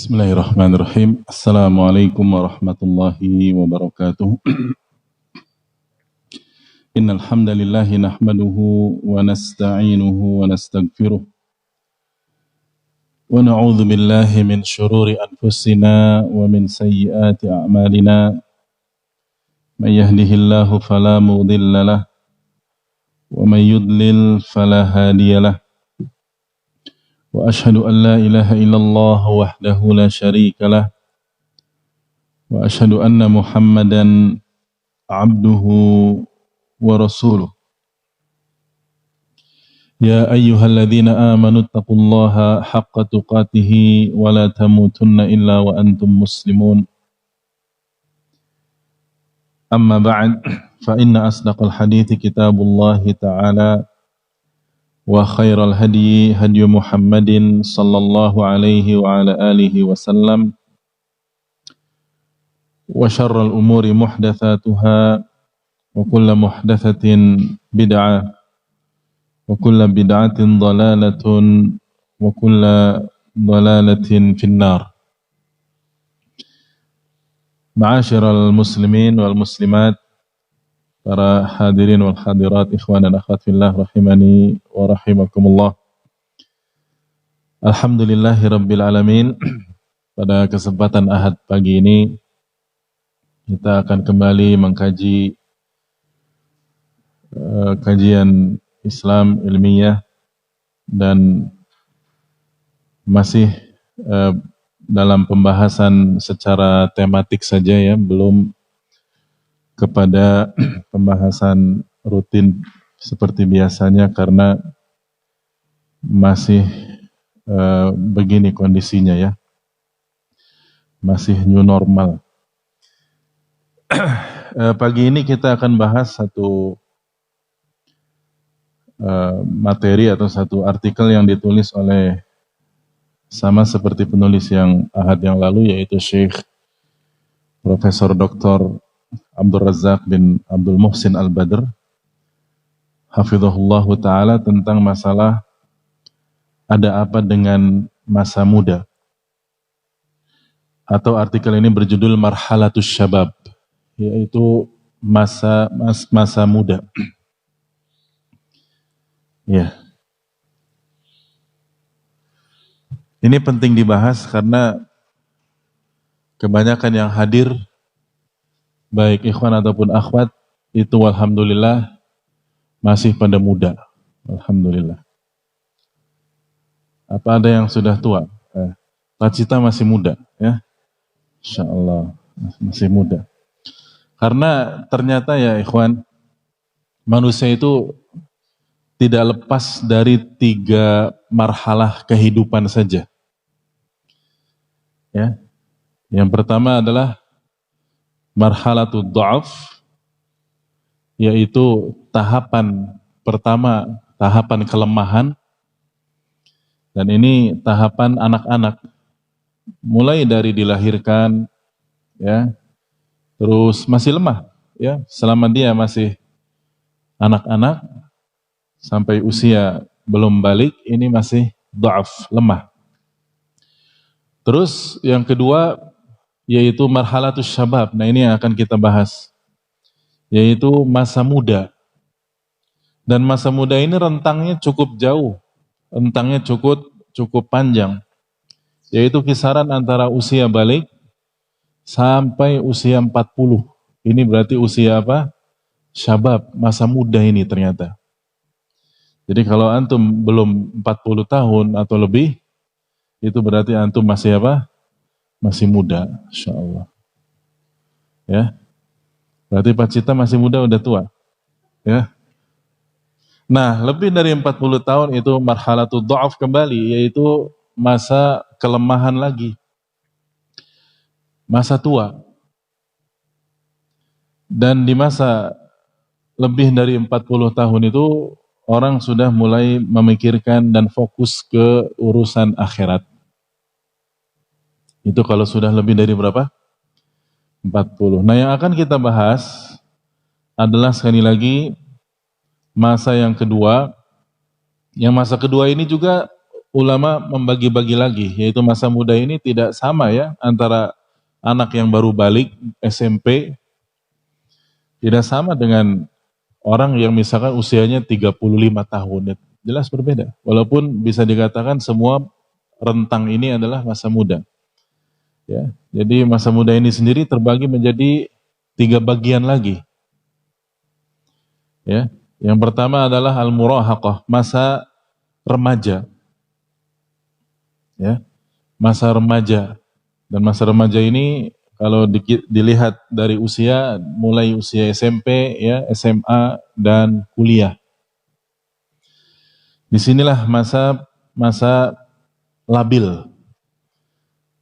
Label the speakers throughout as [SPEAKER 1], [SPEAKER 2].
[SPEAKER 1] Bismillahirrahmanirrahim. Assalamualaikum warahmatullahi wabarakatuh. Innal hamdalillah nahmaduhu wa nasta'inuhu wa nastaghfiruh. Wa na'udzu billahi min shururi anfusina wa min sayyiati a'malina. May yahdihillahu fala mudilla lahu wa may yudlil fala hadiya lahu. وأشهد أن لا إله إلا الله وحده لا شريك له وأشهد أن محمدا عبده ورسوله يا أيها الذين آمنوا اتقوا الله حق تقاته ولا تموتن إلا وأنتم مسلمون أما بعد فإن أصدق الحديث كتاب الله تعالى وخير الهدي هدي محمد صلى الله عليه وعلى آله وسلم وشر الأمور محدثاتها وكل محدثة بدعة وكل بدعة ضلالة وكل ضلالة في النار. معاشر المسلمين والمسلمات, para hadirin wal hadirat, ikhwan dan akhwat fillah rahimani wa rahimakumullah. Alhamdulillahi rabbil alamin. Pada kesempatan Ahad pagi ini kita akan kembali mengkaji kajian Islam ilmiah dan masih dalam pembahasan secara tematik saja ya, belum kepada pembahasan rutin seperti biasanya karena masih begini kondisinya ya, masih new normal. Pagi ini kita akan bahas satu materi atau satu artikel yang ditulis oleh sama seperti penulis yang Ahad yang lalu, yaitu Syekh Profesor Dr. Abdul Razak bin Abdul Muhsin Al-Badr hafizahullah ta'ala, tentang masalah ada apa dengan masa muda, atau artikel ini berjudul Marhalatus Syabab, yaitu masa muda. Ya. Ini penting dibahas karena kebanyakan yang hadir, baik ikhwan ataupun akhwat, itu alhamdulillah masih pada muda. Alhamdulillah. Apa ada yang sudah tua? Pak Cita masih muda, ya. Insyaallah masih muda. Karena ternyata ya ikhwan, manusia itu tidak lepas dari 3 marhalah kehidupan saja. Ya. Yang pertama adalah marhalatul dha'af, yaitu tahapan pertama, tahapan kelemahan. Dan ini tahapan anak-anak, mulai dari dilahirkan ya, terus masih lemah ya, selama dia masih anak-anak sampai usia belum balik, ini masih dha'af, lemah. Terus yang kedua yaitu marhalatus syabab. Nah, ini yang akan kita bahas, yaitu masa muda. Dan masa muda ini rentangnya cukup jauh, rentangnya cukup panjang, yaitu kisaran antara usia balik sampai usia 40. Ini berarti usia apa? Syabab, masa muda ini ternyata. Jadi kalau antum belum 40 tahun atau lebih, itu berarti antum masih apa? Masih muda, insyaallah. Ya. Berarti Pak Cita masih muda, udah tua. Ya. Nah, lebih dari 40 tahun itu marhalatul dha'af kembali, yaitu masa kelemahan lagi. Masa tua. Dan di masa lebih dari 40 tahun itu orang sudah mulai memikirkan dan fokus ke urusan akhirat. Itu kalau sudah lebih dari berapa? 40. Nah, yang akan kita bahas adalah sekali lagi masa yang kedua. Yang masa kedua ini juga ulama membagi-bagi lagi, yaitu masa muda ini tidak sama ya antara anak yang baru balik SMP, tidak sama dengan orang yang misalkan usianya 35 tahun. Jelas berbeda. Walaupun bisa dikatakan semua rentang ini adalah masa muda. Ya, jadi masa muda ini sendiri terbagi menjadi 3 bagian lagi. Ya, yang pertama adalah al-murahaqah, masa remaja. Ya, masa remaja. Dan masa remaja ini kalau dilihat dari usia, mulai usia SMP, ya, SMA dan kuliah. Disinilah masa labil,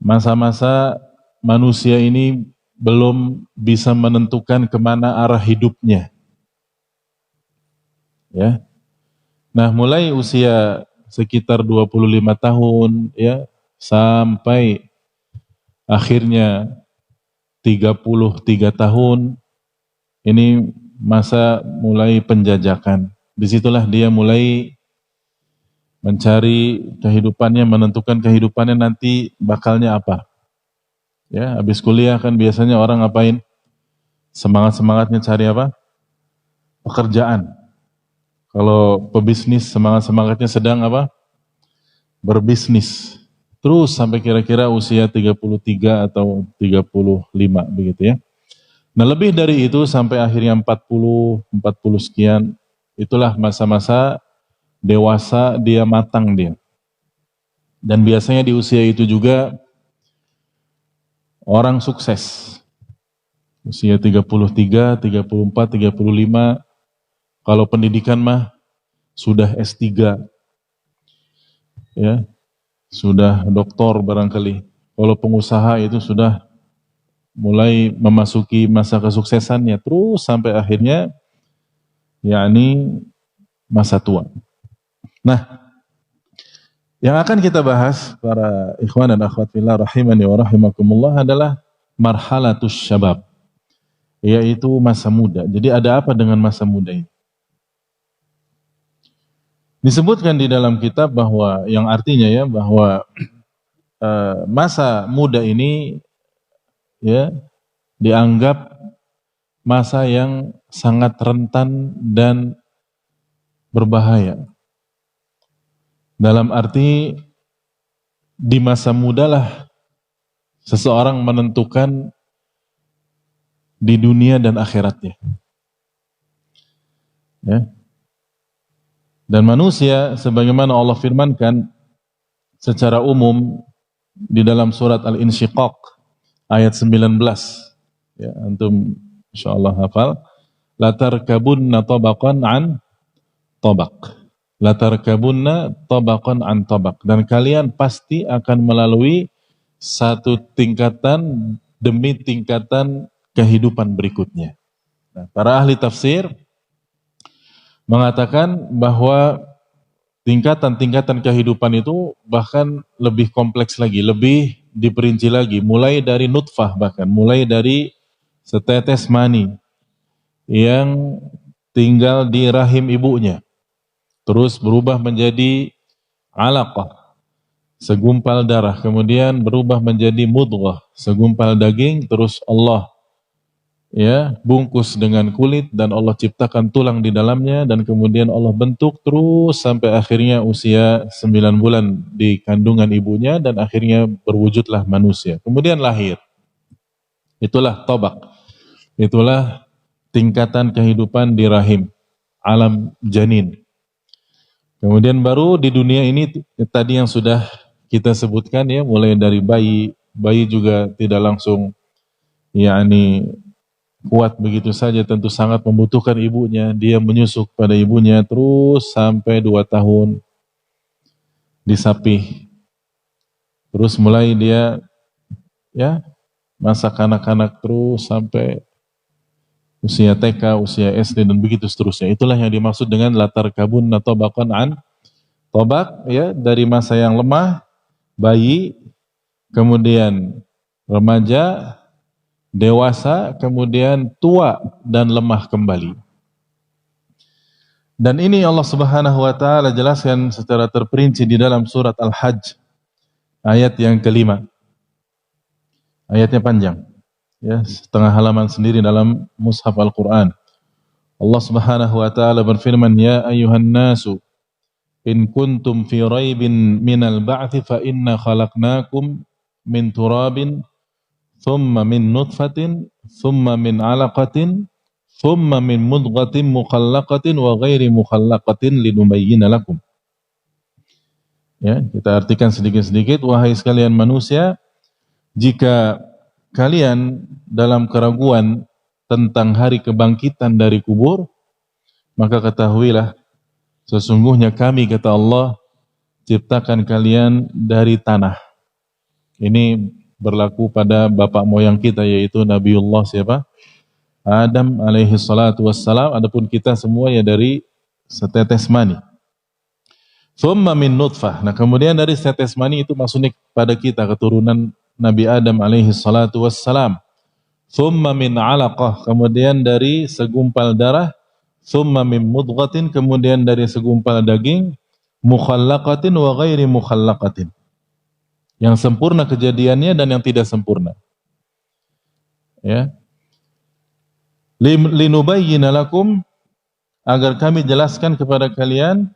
[SPEAKER 1] masa-masa manusia ini belum bisa menentukan kemana arah hidupnya. Ya, nah mulai usia sekitar 25 tahun, ya, sampai akhirnya 33 tahun, ini masa mulai penjajakan. Disitulah dia mulai mencari kehidupannya, menentukan kehidupannya nanti bakalnya apa. Ya, habis kuliah kan biasanya orang ngapain? Semangat-semangatnya cari apa? Pekerjaan. Kalau pebisnis semangat-semangatnya sedang apa? Berbisnis. Terus sampai kira-kira usia 33 atau 35 begitu ya. Nah lebih dari itu sampai akhirnya 40 sekian, itulah masa-masa dewasa, dia matang dia. Dan biasanya di usia itu juga orang sukses. Usia 33, 34, 35, kalau pendidikan mah sudah S3, ya, sudah doktor barangkali. Kalau pengusaha itu sudah mulai memasuki masa kesuksesannya, terus sampai akhirnya, yakni masa tua. Nah, yang akan kita bahas para ikhwan dan akhwat fillah rahimani wa rahimakumullah adalah marhalatus syabab, yaitu masa muda. Jadi ada apa dengan masa muda ini? Disebutkan di dalam kitab bahwa yang artinya ya bahwa masa muda ini ya dianggap masa yang sangat rentan dan berbahaya. Dalam arti di masa mudalah seseorang menentukan di dunia dan akhiratnya. Ya. Dan manusia sebagaimana Allah firmankan secara umum di dalam surat Al-Insyiqaq ayat 19. Ya, antum insyaallah hafal. La tarkabunna tabaqan an tabaq. La tarkabunna tabaqan an tabaq. Dan kalian pasti akan melalui satu tingkatan demi tingkatan kehidupan berikutnya. Nah, para ahli tafsir mengatakan bahwa tingkatan-tingkatan kehidupan itu bahkan lebih kompleks lagi, lebih diperinci lagi, mulai dari nutfah, bahkan mulai dari setetes mani yang tinggal di rahim ibunya, terus berubah menjadi alaqah, segumpal darah, kemudian berubah menjadi mudghah, segumpal daging, terus Allah ya bungkus dengan kulit dan Allah ciptakan tulang di dalamnya dan kemudian Allah bentuk terus sampai akhirnya usia 9 bulan di kandungan ibunya dan akhirnya berwujudlah manusia. Kemudian lahir. Itulah tabaq. Itulah tingkatan kehidupan di rahim, alam janin. Kemudian baru di dunia ini tadi yang sudah kita sebutkan ya, mulai dari bayi juga tidak langsung yakni kuat begitu saja, tentu sangat membutuhkan ibunya, dia menyusuk pada ibunya terus sampai 2 tahun disapih. Terus mulai dia ya masa kanak-kanak terus sampai usia TK, usia SD dan begitu seterusnya. Itulah yang dimaksud dengan latar kabun atau tabaqan an tabaq ya, dari masa yang lemah, bayi, kemudian remaja, dewasa, kemudian tua dan lemah kembali. Dan ini Allah Subhanahu wa taala jelaskan secara terperinci di dalam surat Al-Hajj ayat yang kelima. Ayatnya panjang, ya, setengah halaman sendiri dalam mushaf Al-Qur'an. Allah Subhanahu wa taala berfirman, "Ya ayuhan nasu, in kuntum fi raibin minal ba'thi fa inna khalaqnakum min turabin thumma min nutfatin thumma min 'alaqatin thumma min mudghatin mukhallaqatin wa ghairi mukhallaqatin linubayyana lakum." Ya, kita artikan sedikit-sedikit. Wahai sekalian manusia, jika kalian dalam keraguan tentang hari kebangkitan dari kubur, maka ketahuilah sesungguhnya kami, kata Allah, ciptakan kalian dari tanah. Ini berlaku pada bapak moyang kita, yaitu Nabiullah siapa? Adam alaihi salatu wassalam. Adapun kita semua ya dari setetes mani. Thumma min nutfah. Nah, kemudian dari setetes mani itu maksudnya pada kita, keturunan Nabi Adam alaihi salatu wassalam. Thumma min 'alaqah. Kemudian dari segumpal darah. Thumma min mudghatin. Kemudian dari segumpal daging. Mukhallaqatin wa ghairi mukhallaqatin. Yang sempurna kejadiannya dan yang tidak sempurna. Ya. Linubayyina lakum, agar kami jelaskan kepada kalian.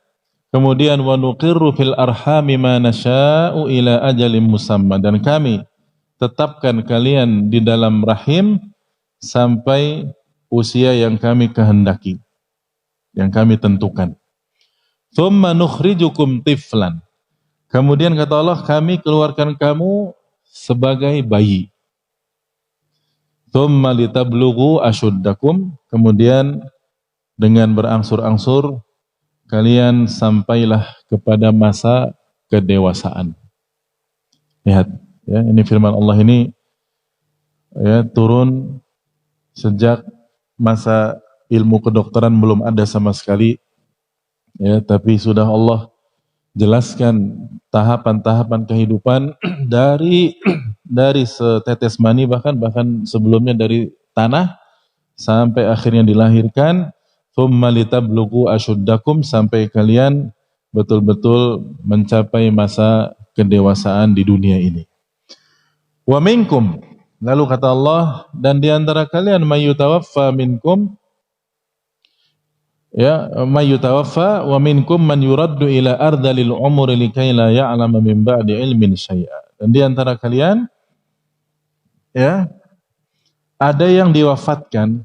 [SPEAKER 1] Kemudian wa nuqirru fil arhami ma nasya'u ila ajalin musamma, dan kami tetapkan kalian di dalam rahim sampai usia yang kami kehendaki, yang kami tentukan. Tsumma nukhrijukum tiflan. Kemudian kata Allah, kami keluarkan kamu sebagai bayi. Tsumma litablughu asyuddakum. Kemudian dengan berangsur-angsur kalian sampailah kepada masa kedewasaan. Lihat, ya, ini firman Allah ini ya turun sejak masa ilmu kedokteran belum ada sama sekali. Ya, tapi sudah Allah jelaskan tahapan-tahapan kehidupan dari setetes mani, bahkan sebelumnya dari tanah sampai akhirnya dilahirkan. Tsumma litablughu asyuddakum, sampai kalian betul-betul mencapai masa kedewasaan di dunia ini. Wa minkum, lalu kata Allah, dan di antara kalian mayyutawaffa minkum, ya, mayyutawaffa wa minkum man yuraddu ila ardalil umuri likai la ya'lama min ba'di ilmin syai'a. Dan di antara kalian, ya, ada yang diwafatkan.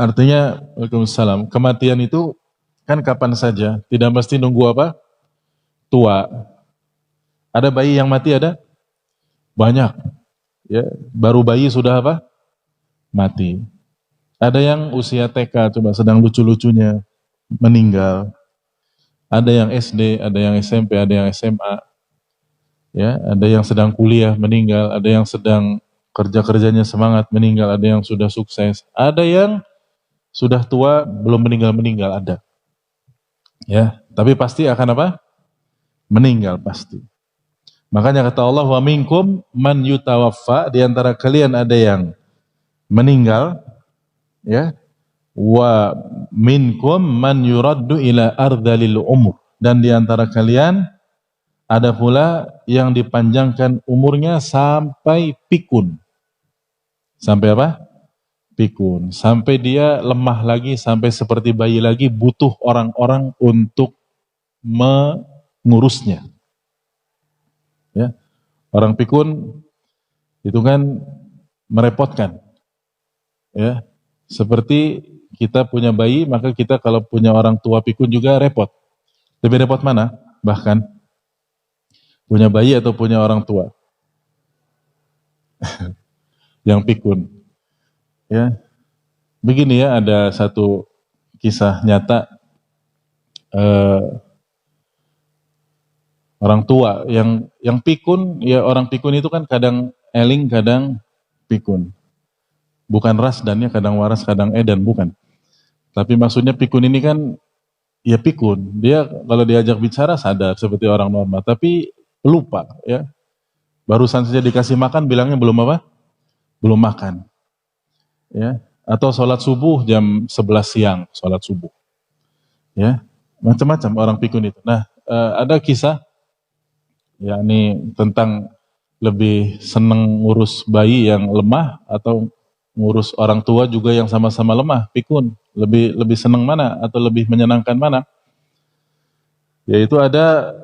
[SPEAKER 1] Artinya, Waalaikumsalam, kematian itu kan kapan saja, tidak mesti nunggu apa? Tua. Ada bayi yang mati, ada? Banyak. Ya, baru bayi sudah apa? Mati. Ada yang usia TK, coba sedang lucu-lucunya, meninggal. Ada yang SD, ada yang SMP, ada yang SMA. Ya, ada yang sedang kuliah, meninggal. Ada yang sedang kerja-kerjanya semangat, meninggal. Ada yang sudah sukses. Ada yang sudah tua, belum meninggal, ada. Ya, tapi pasti akan apa? Meninggal pasti. Makanya kata Allah, wa minkum man yutawaffa, di antara kalian ada yang meninggal, ya. Wa minkum man yuraddu ila ardalil umur, dan di antara kalian ada pula yang dipanjangkan umurnya sampai pikun. Sampai apa? Pikun, sampai dia lemah lagi, sampai seperti bayi lagi, butuh orang-orang untuk mengurusnya. Ya, orang pikun itu kan merepotkan. Ya, seperti kita punya bayi, maka kita kalau punya orang tua pikun juga repot. Lebih repot mana? Bahkan punya bayi atau punya orang tua yang pikun. Ya, begini ya, ada satu kisah nyata, orang tua yang pikun. Ya, orang pikun itu kan kadang eling, kadang pikun. Bukan rasdannya, kadang waras, kadang edan, bukan. Tapi maksudnya pikun ini kan ya pikun. Dia kalau diajak bicara sadar seperti orang normal, tapi lupa, ya. Barusan saja dikasih makan bilangnya belum apa? Belum makan. Ya, atau sholat subuh jam 11 siang, sholat subuh. Ya, macam-macam orang pikun itu. Nah, ada kisah yakni tentang lebih senang ngurus bayi yang lemah atau ngurus orang tua juga yang sama-sama lemah, pikun. Lebih lebih senang mana atau lebih menyenangkan mana? Yaitu ada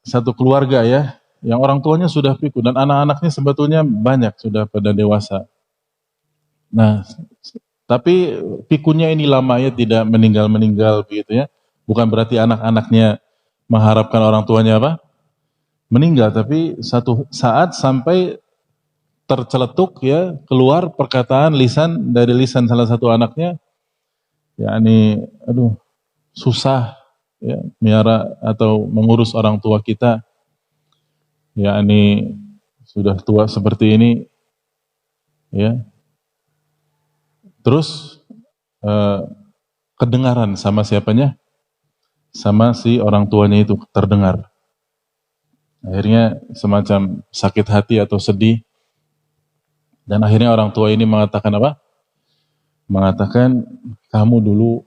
[SPEAKER 1] satu keluarga ya, yang orang tuanya sudah pikun dan anak-anaknya sebetulnya banyak sudah pada dewasa. Nah, tapi pikunnya ini lama ya tidak meninggal-meninggal begitu ya. Bukan berarti anak-anaknya mengharapkan orang tuanya apa? Meninggal, tapi satu saat sampai terceletuk ya keluar perkataan lisan dari lisan salah satu anaknya, yakni aduh susah ya miara atau mengurus orang tua kita, yakni sudah tua seperti ini ya. Terus eh, kedengaran sama siapanya? Sama si orang tuanya itu terdengar. Akhirnya semacam sakit hati atau sedih dan akhirnya orang tua ini mengatakan apa? Mengatakan kamu dulu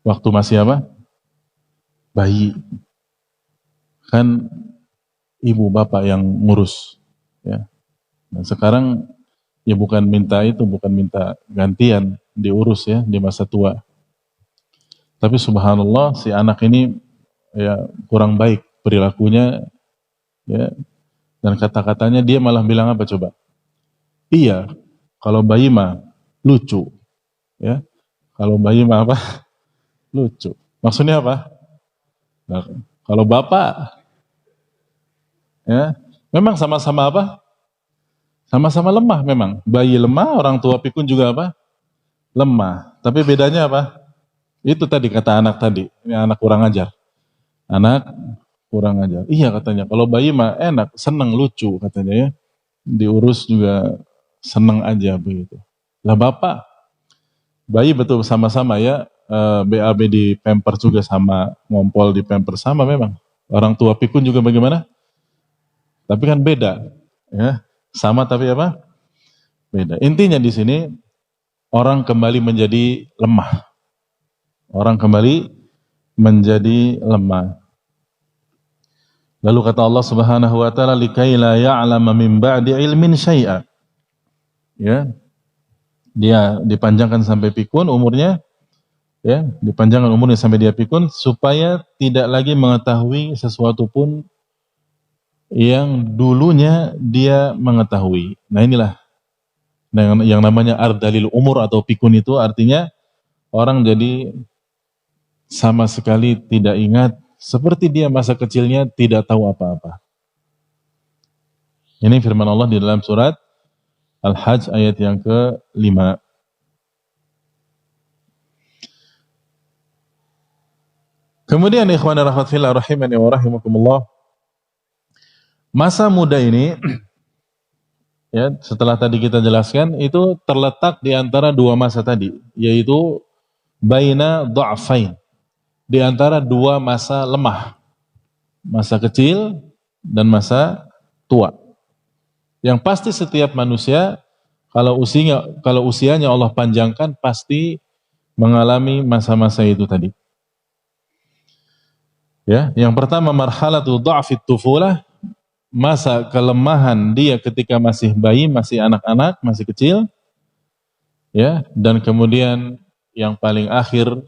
[SPEAKER 1] waktu masih apa? Bayi. Kan ibu bapak yang ngurus ya. Dan sekarang ya bukan minta itu, bukan minta gantian diurus ya di masa tua. Tapi subhanallah si anak ini ya kurang baik perilakunya ya, dan kata-katanya dia malah bilang apa coba? Iya, kalau bayi mah lucu ya. Kalau bayi mah apa? Lucu. Maksudnya apa? Nah, kalau bapak ya memang sama-sama apa? Sama-sama lemah memang. Bayi lemah, orang tua pikun juga apa? Lemah. Tapi bedanya apa? Itu tadi kata anak tadi. Ini anak kurang ajar. Anak kurang ajar. Iya katanya. Kalau bayi mah enak, seneng, lucu katanya ya. Diurus juga seneng aja begitu. Lah bapak, bayi betul sama-sama ya. BAB di pamper juga sama, ngompol di pamper sama memang. Orang tua pikun juga bagaimana? Tapi kan beda, ya. Sama tapi apa? Beda. Intinya di sini orang kembali menjadi lemah. Orang kembali menjadi lemah. Lalu kata Allah Subhanahu wa taala likai la ya'lama min ba'di ilmin syai'a. Ya. Dia dipanjangkan sampai pikun umurnya, ya, dipanjangkan umurnya sampai dia pikun supaya tidak lagi mengetahui sesuatu pun yang dulunya dia mengetahui. Nah, inilah yang namanya ardalil umur atau pikun itu artinya orang jadi sama sekali tidak ingat seperti dia masa kecilnya tidak tahu apa-apa. Ini firman Allah di dalam surat Al-Hajj ayat yang ke-5. Kemudian ikhwan rahmat fillah rahimani wa rahimakumullah. Masa muda ini ya, setelah tadi kita jelaskan itu terletak di antara dua masa tadi, yaitu baina dha'fain, di antara dua masa lemah, masa kecil dan masa tua. Yang pasti setiap manusia kalau usianya Allah panjangkan pasti mengalami masa-masa itu tadi. Ya, yang pertama marhalatu dha'fit tufulah, masa kelemahan dia ketika masih bayi, masih anak-anak, masih kecil. Ya, dan kemudian yang paling akhir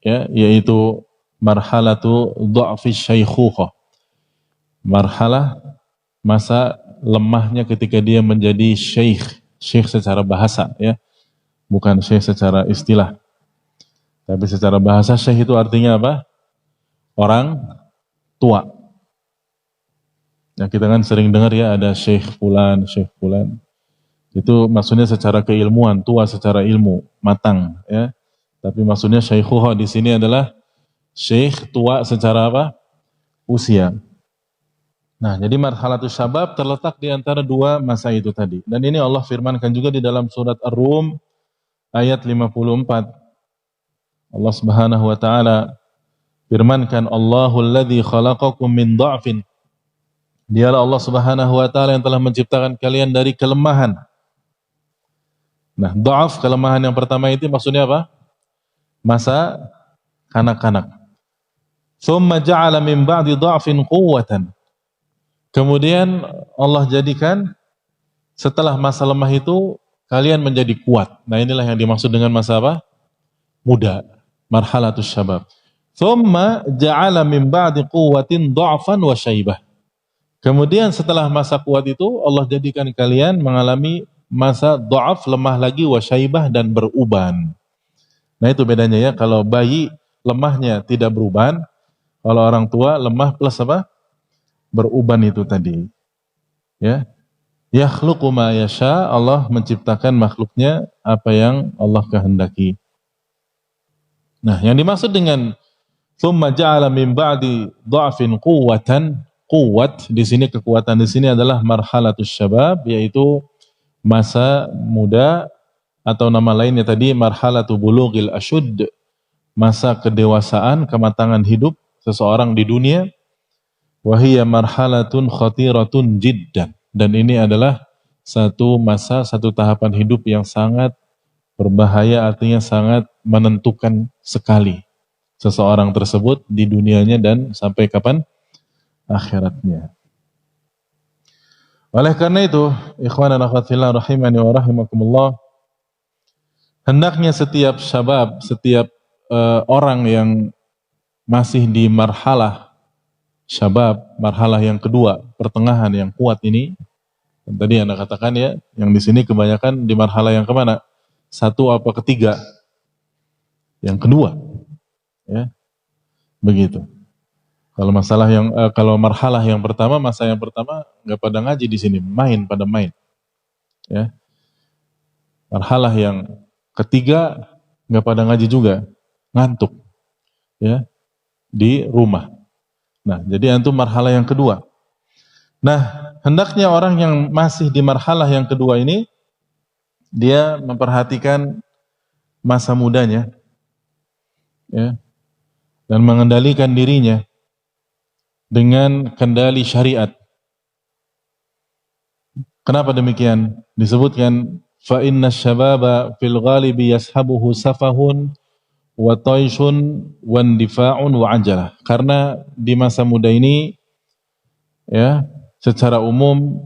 [SPEAKER 1] ya yaitu marhalatu dha'fi syaikhukhah. Marhalah masa lemahnya ketika dia menjadi syekh secara bahasa ya, bukan syekh secara istilah. Tapi secara bahasa syekh itu artinya apa? Orang tua. Ya, kita kan sering dengar ya ada syekh fulan. Itu maksudnya secara keilmuan, tua secara ilmu, matang ya. Tapi maksudnya syaikhuha di sini adalah syekh tua secara apa? Usia. Nah, jadi marhalatus syabab terletak di antara dua masa itu tadi. Dan ini Allah firmankan juga di dalam surat Ar-Rum ayat 54. Allah Subhanahu wa taala firmankan, Allahul ladzi khalaqakum min dha'fin. Dialah Allah Subhanahu wa taala yang telah menciptakan kalian dari kelemahan. Nah, dha'af kelemahan yang pertama itu maksudnya apa? Masa kanak-kanak. Tsumma ja'ala min ba'di dha'fin quwwatan. Kemudian Allah jadikan setelah masa lemah itu kalian menjadi kuat. Nah, inilah yang dimaksud dengan masa apa? Muda, marhalatus syabab. Tsumma ja'ala min ba'di quwwatin dha'fan wa syaibah. Kemudian setelah masa kuat itu Allah jadikan kalian mengalami masa dha'af, lemah lagi, wa syaibah, dan beruban. Nah, itu bedanya ya, kalau bayi lemahnya tidak beruban, kalau orang tua lemah plus apa? Beruban itu tadi. Ya. Yakhluqu ma yasha, Allah menciptakan makhluknya apa yang Allah kehendaki. Nah, yang dimaksud dengan tsumma ja'ala min ba'di dha'fin quwwatan, quwwat di sini, kekuatan di sini adalah marhalatus syabab, yaitu masa muda, atau nama lainnya tadi marhalatu bulughil asyudd, masa kedewasaan, kematangan hidup seseorang di dunia. Wa hiya marhalatun khatiratun jiddan, dan ini adalah satu masa, satu tahapan hidup yang sangat berbahaya, artinya sangat menentukan sekali seseorang tersebut di dunianya dan sampai kapan? Akhiratnya. Oleh karena itu, ikhwan dan akhwat fillah rahimani wa rahimakumullah, hendaknya setiap syabab, setiap orang yang masih di marhalah syabab, marhalah yang kedua, pertengahan yang kuat ini, dan tadi Anda katakan ya, yang di sini kebanyakan di marhalah yang kemana? Satu apa ketiga? Yang kedua, ya, begitu. Kalau masalah yang kalau marhalah yang pertama, masa yang pertama nggak pada ngaji di sini, pada main, ya. Marhalah yang ketiga nggak pada ngaji juga, ngantuk, ya, di rumah. Nah, jadi antum marhalah yang kedua. Nah, hendaknya orang yang masih di marhalah yang kedua ini, dia memperhatikan masa mudanya, ya, dan mengendalikan dirinya dengan kendali syariat. Kenapa demikian? Disebutkan fa inna syababa fil ghalibi yashabuhu safahun wa taishun wa indifa'un wa ajalah. Karena di masa muda ini, ya, secara umum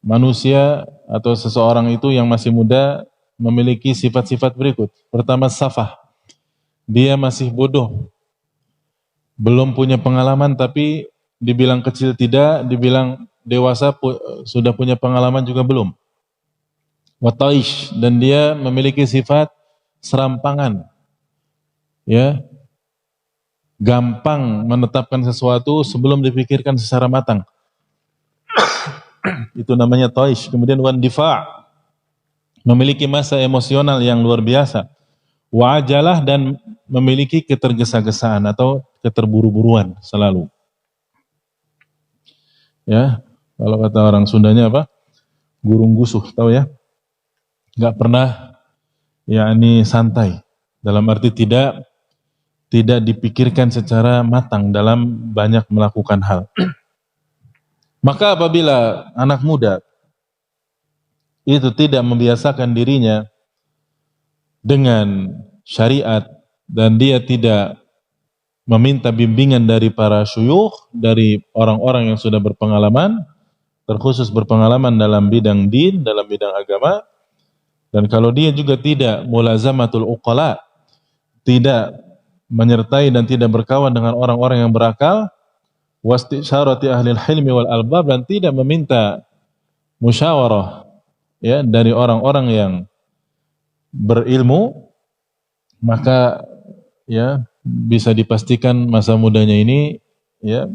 [SPEAKER 1] manusia atau seseorang itu yang masih muda memiliki sifat-sifat berikut. Pertama, safah. Dia masih bodoh. Belum punya pengalaman, tapi dibilang kecil tidak, dibilang dewasa sudah punya pengalaman juga belum. Wa taish, dan dia memiliki sifat serampangan. Ya, gampang menetapkan sesuatu sebelum dipikirkan secara matang. Itu namanya taish. Kemudian wan difa', memiliki masa emosional yang luar biasa. Wa ajalah, dan memiliki ketergesa-gesaan atau keterburu-buruan selalu. Ya, kalau kata orang Sundanya apa? Gurung gusuh, tahu ya? Enggak pernah yakni santai. Dalam arti tidak dipikirkan secara matang dalam banyak melakukan hal. Maka apabila anak muda itu tidak membiasakan dirinya dengan syariat dan dia tidak meminta bimbingan dari para syuyukh, dari orang-orang yang sudah berpengalaman, terkhusus berpengalaman dalam bidang din, dalam bidang agama, dan kalau dia juga tidak mulazamatul uqala, tidak menyertai dan tidak berkawan dengan orang-orang yang berakal, wastisyarati ahli hilmi wal albab, dan tidak meminta musyawarah, ya, dari orang-orang yang berilmu, maka ya bisa dipastikan masa mudanya ini ya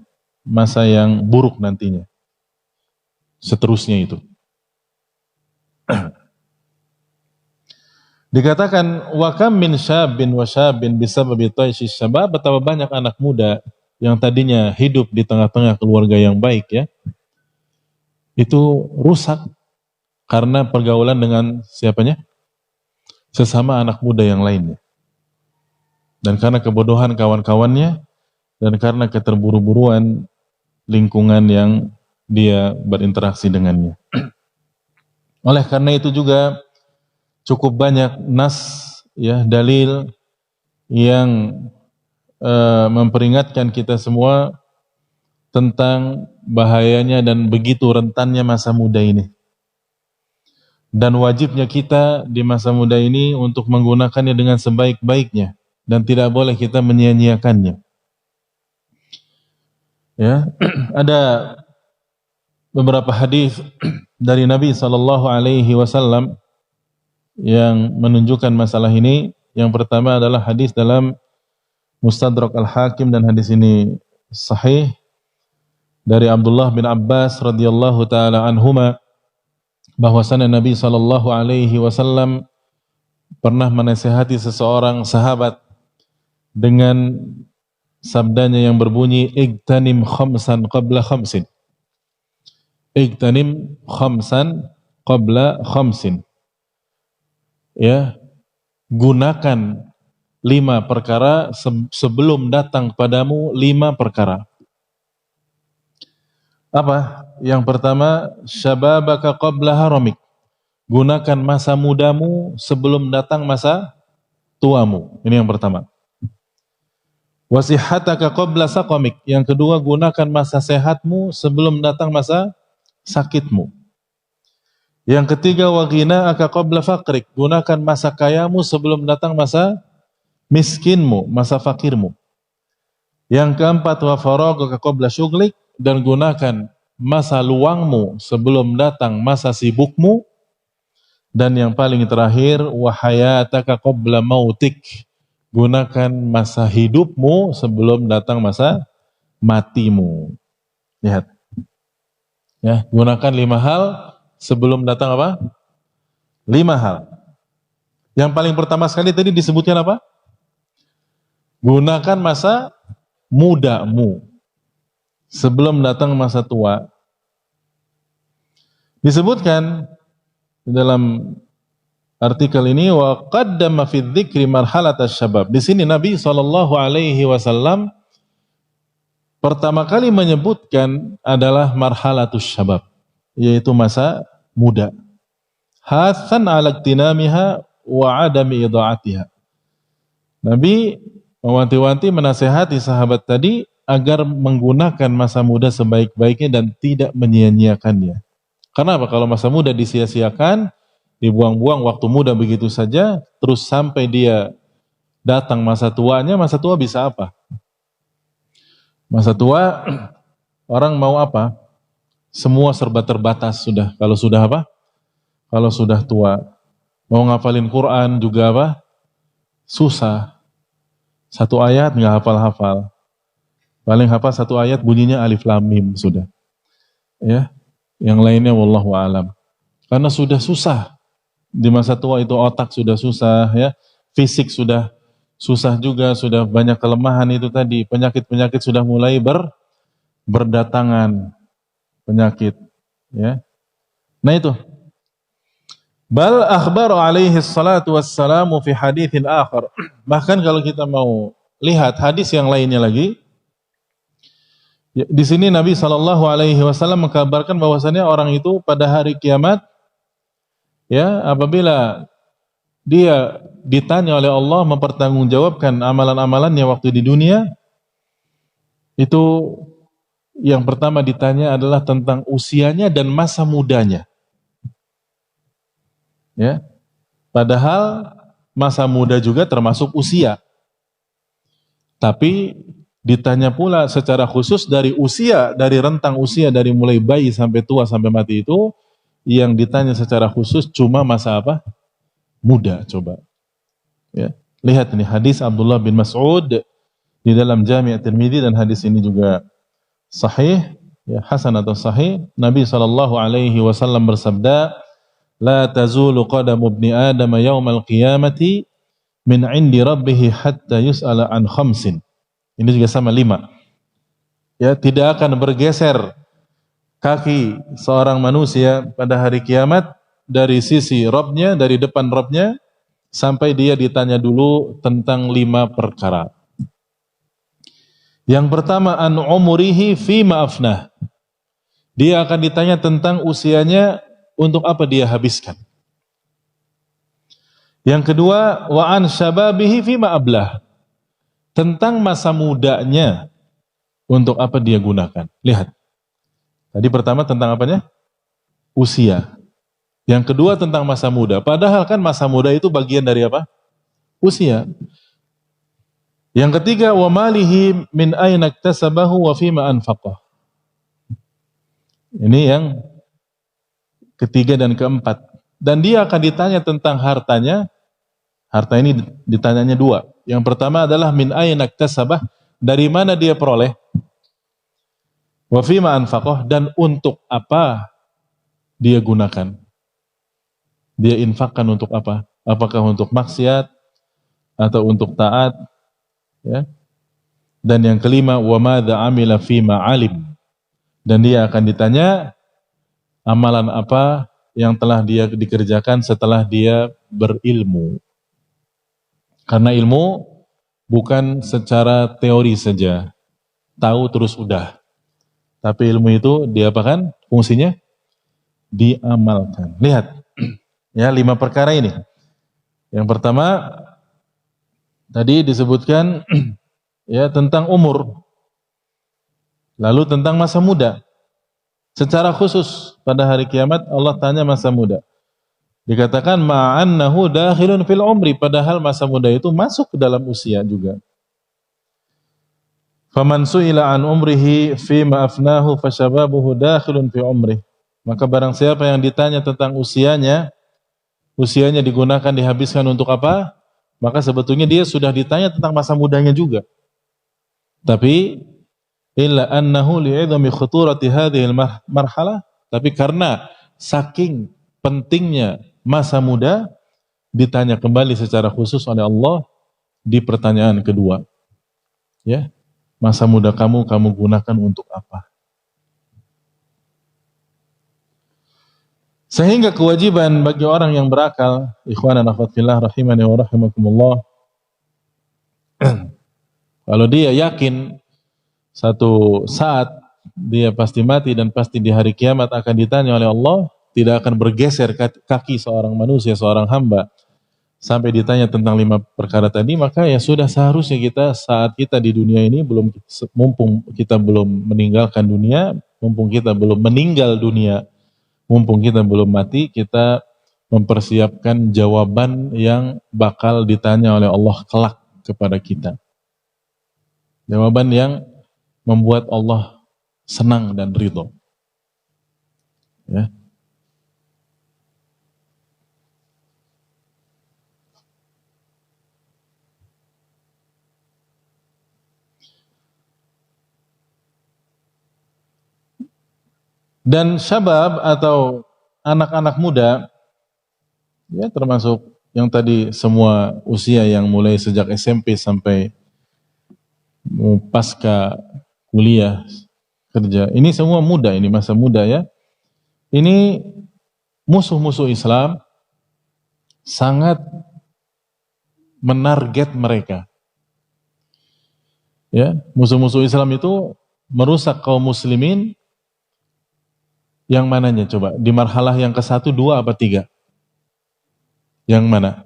[SPEAKER 1] masa yang buruk nantinya. Seterusnya itu. Dikatakan wa kam min syabin wa syabin bisababi taisyis syabab, betapa banyak anak muda yang tadinya hidup di tengah-tengah keluarga yang baik, ya, itu rusak karena pergaulan dengan siapanya? Sesama anak muda yang lainnya. Dan karena kebodohan kawan-kawannya, dan karena keterburu-buruan lingkungan yang dia berinteraksi dengannya. Oleh karena itu juga cukup banyak nas, ya, dalil yang memperingatkan kita semua tentang bahayanya dan begitu rentannya masa muda ini. Dan wajibnya kita di masa muda ini untuk menggunakannya dengan sebaik-baiknya dan tidak boleh kita menyia-nyiakannya. Ya, ada beberapa hadis dari Nabi SAW yang menunjukkan masalah ini. Yang pertama adalah hadis dalam Mustadrak Al-Hakim dan hadis ini sahih dari Abdullah bin Abbas radhiyallahu taala anhuma, bahwasanya Nabi SAW pernah menasihati seseorang sahabat dengan sabdanya yang berbunyi, igtanim khamsan qabla khamsin. Igtanim khamsan qabla khamsin. Ya, gunakan 5 perkara sebelum datang padamu 5 perkara. Apa? Yang pertama, syababaka qabla haramik. Gunakan masa mudamu sebelum datang masa tuamu. Ini yang pertama. Wasihataka qabla saqamik. Yang kedua, gunakan masa sehatmu sebelum datang masa sakitmu. Yang ketiga, waghina'aka qabla faqrik. Gunakan masa kayamu sebelum datang masa miskinmu, masa fakirmu. Yang keempat, wa faragaka qabla syughlik. Dan gunakan masa luangmu sebelum datang masa sibukmu. Dan yang paling terakhir, wa hayataka qabla mautik. Gunakan masa hidupmu sebelum datang masa matimu. Lihat. Ya, gunakan 5 hal sebelum datang apa? 5 hal. Yang paling pertama sekali tadi disebutkan apa? Gunakan masa mudamu sebelum datang masa tua. Disebutkan di dalam artikel ini, wa qaddama fi dzikri marhalatasy syabab. Di sini Nabi SAW pertama kali menyebutkan adalah marhalatus syabab, yaitu masa muda. Hasan ala iktinamiha wa adami idha'atiha. Nabi mewanti-wanti menasihati sahabat tadi agar menggunakan masa muda sebaik-baiknya dan tidak menyia-nyiakannya. Karena apa? Kalau masa muda disia-siakan, dibuang-buang waktu muda begitu saja, terus sampai dia datang masa tuanya, masa tua bisa apa? Masa tua, orang mau apa? Semua serba terbatas sudah. Kalau sudah apa? Kalau sudah tua. Mau ngafalin Quran juga apa? Susah. 1 ayat nggak hafal-hafal. Paling hafal 1 ayat bunyinya alif lam mim sudah. Ya. Yang lainnya wallahu a'lam. Karena sudah susah. Di masa tua itu otak sudah susah, ya. Fisik sudah susah juga, sudah banyak kelemahan itu tadi. Penyakit-penyakit sudah mulai berdatangan. Penyakit, ya. Nah itu. Bal akhbaru alaihi salatu wassalamu fi haditsin akhar. Bahkan kalau kita mau lihat hadis yang lainnya lagi, di sini Nabi SAW mengkabarkan bahwasannya orang itu pada hari kiamat, ya, apabila dia ditanya oleh Allah mempertanggungjawabkan amalan-amalannya waktu di dunia, itu yang pertama ditanya adalah tentang usianya dan masa mudanya. Ya. Padahal masa muda juga termasuk usia. Tapi ditanya pula secara khusus dari usia, dari rentang usia, dari mulai bayi sampai tua sampai mati itu, yang ditanya secara khusus cuma masa apa? Muda, coba. Ya. Lihat ini hadis Abdullah bin Mas'ud di dalam Jami' At-Tirmidzi, dan hadis ini juga sahih, ya, hasan atau sahih. Nabi SAW bersabda, la tazulu qadamu ibni Adam yaumal qiyamati min 'indi rabbih hatta yus'ala an khamsin. Ini juga sama 5. Ya, tidak akan bergeser kaki seorang manusia pada hari kiamat dari sisi Rabbnya, dari depan Rabbnya, sampai dia ditanya dulu tentang 5 perkara. Yang pertama, an umurihi fi ma'afnah. Dia akan ditanya tentang usianya, untuk apa dia habiskan. Yang kedua, wa an syababihi fi ma'ablah. tentang masa mudanya, untuk apa dia gunakan. Lihat, tadi pertama tentang apanya? Usia. Yang kedua tentang masa muda. Padahal kan masa muda itu bagian dari apa? Usia. Yang ketiga, wa malihi min aina iktasabahu wa fima anfaqah. Ini yang ketiga dan keempat. Dan dia akan ditanya tentang hartanya. Harta ini ditanyanya dua. Yang pertama adalah min aina iktasabah, dari mana dia peroleh? Wa fima anfaqah, dan untuk apa dia gunakan? Dia infakkan untuk apa? Apakah untuk maksiat atau untuk taat? Ya. Dan yang kelima, wa madza amila fima alim. Dan dia akan ditanya amalan apa yang telah dia dikerjakan setelah dia berilmu. Karena ilmu bukan secara teori saja, tahu terus udah. Tapi ilmu itu diapakan? Fungsinya diamalkan. Lihat, ya 5 perkara ini. Yang pertama tadi disebutkan ya tentang umur, lalu tentang masa muda. Secara khusus pada hari kiamat Allah tanya masa muda. Dikatakan ma'annahu dakhilun fil umri, padahal masa muda itu masuk ke dalam usia juga. Faman su'ila an umrihi fima afnahu fasyababuhu dakhilun fi umrih. Maka barang siapa yang ditanya tentang usianya digunakan, dihabiskan untuk apa? Maka sebetulnya dia sudah ditanya tentang masa mudanya juga. Tapi illa annahu li'idhami khuturati hadhil marhalah, tapi karena saking pentingnya masa muda, ditanya kembali secara khusus oleh Allah di pertanyaan kedua. Ya. Masa muda kamu gunakan untuk apa? Sehingga kewajiban bagi orang yang berakal, ikhwanan akhwat fillah rahimani wa rahimakumullah, kalau dia yakin satu saat dia pasti mati dan pasti di hari kiamat akan ditanya oleh Allah, tidak akan bergeser kaki seorang manusia, seorang hamba sampai ditanya tentang 5 perkara tadi, maka ya sudah seharusnya kita saat kita di dunia ini mumpung kita belum meninggalkan dunia, mumpung kita belum meninggal dunia, mumpung kita belum mati, kita mempersiapkan jawaban yang bakal ditanya oleh Allah kelak kepada kita. Jawaban yang membuat Allah senang dan ridho. Ya. Dan syabab atau anak-anak muda, ya termasuk yang tadi semua usia yang mulai sejak SMP sampai pasca kuliah, kerja, ini semua muda, ini masa muda ya. Ini musuh-musuh Islam sangat menarget mereka. Ya, musuh-musuh Islam itu merusak kaum muslimin. Yang mananya coba? Di marhalah yang ke-1, 2, apa 3? Yang mana?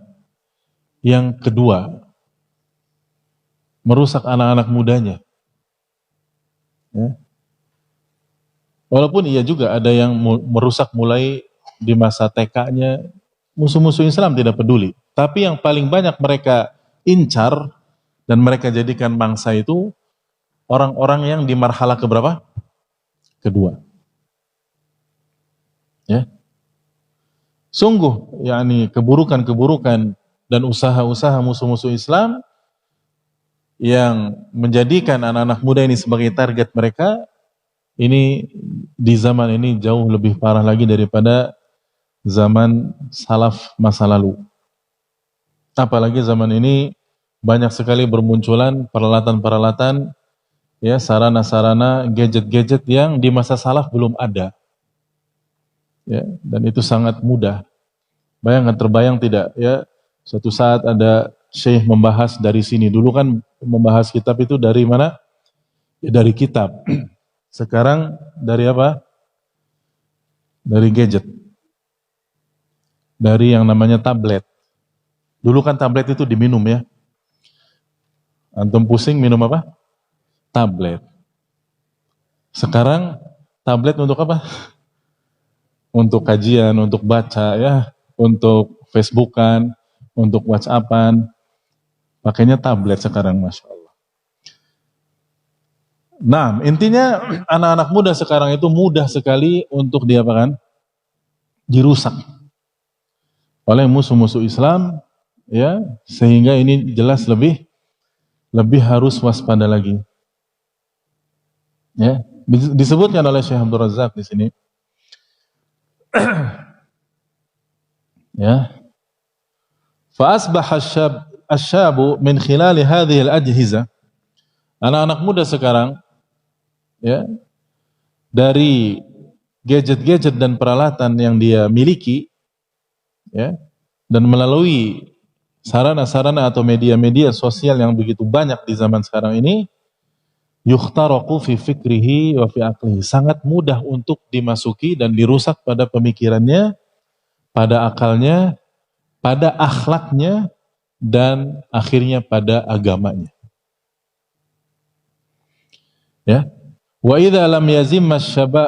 [SPEAKER 1] Yang kedua, merusak anak-anak mudanya. Ya. Walaupun iya juga ada yang merusak mulai di masa TK-nya, musuh-musuh Islam tidak peduli. Tapi yang paling banyak mereka incar dan mereka jadikan mangsa itu orang-orang yang di marhalah keberapa? Kedua. Ya. Sungguh, yakni keburukan-keburukan dan usaha-usaha musuh-musuh Islam yang menjadikan anak-anak muda ini sebagai target mereka, ini di zaman ini jauh lebih parah lagi daripada zaman salaf masa lalu. Apalagi zaman ini banyak sekali bermunculan peralatan-peralatan, ya, sarana-sarana, gadget-gadget yang di masa salaf belum ada. Ya, dan itu sangat mudah. Terbayang tidak ya, suatu saat ada syekh membahas dari sini. Dulu kan membahas kitab itu dari mana? Ya, dari kitab. Sekarang dari apa? Dari gadget. Dari yang namanya tablet. Dulu kan tablet itu diminum ya. Antum pusing minum apa? Tablet. Sekarang tablet untuk apa? Untuk kajian, untuk baca ya, untuk Facebookan, untuk WhatsAppan. Pakainya tablet sekarang, Masya Allah. Nah, intinya anak-anak muda sekarang itu mudah sekali untuk diapakan? Dirusak oleh musuh-musuh Islam, ya, sehingga ini jelas lebih harus waspada lagi. Ya, disebutkan oleh Syekh Abdul Razak di sini. Ya. Fa asbaha asyabu min khilali hadhihi al-ajhiza. Anak-anak muda sekarang, ya, dari gadget-gadget dan peralatan yang dia miliki, ya, dan melalui sarana-sarana atau media-media sosial yang begitu banyak di zaman sekarang ini, yukhtaraqu fi fikrihi wa fi aqlihi, sangat mudah untuk dimasuki dan dirusak pada pemikirannya, pada akalnya, pada akhlaknya, dan akhirnya pada agamanya. Ya. Wa idza lam yazimma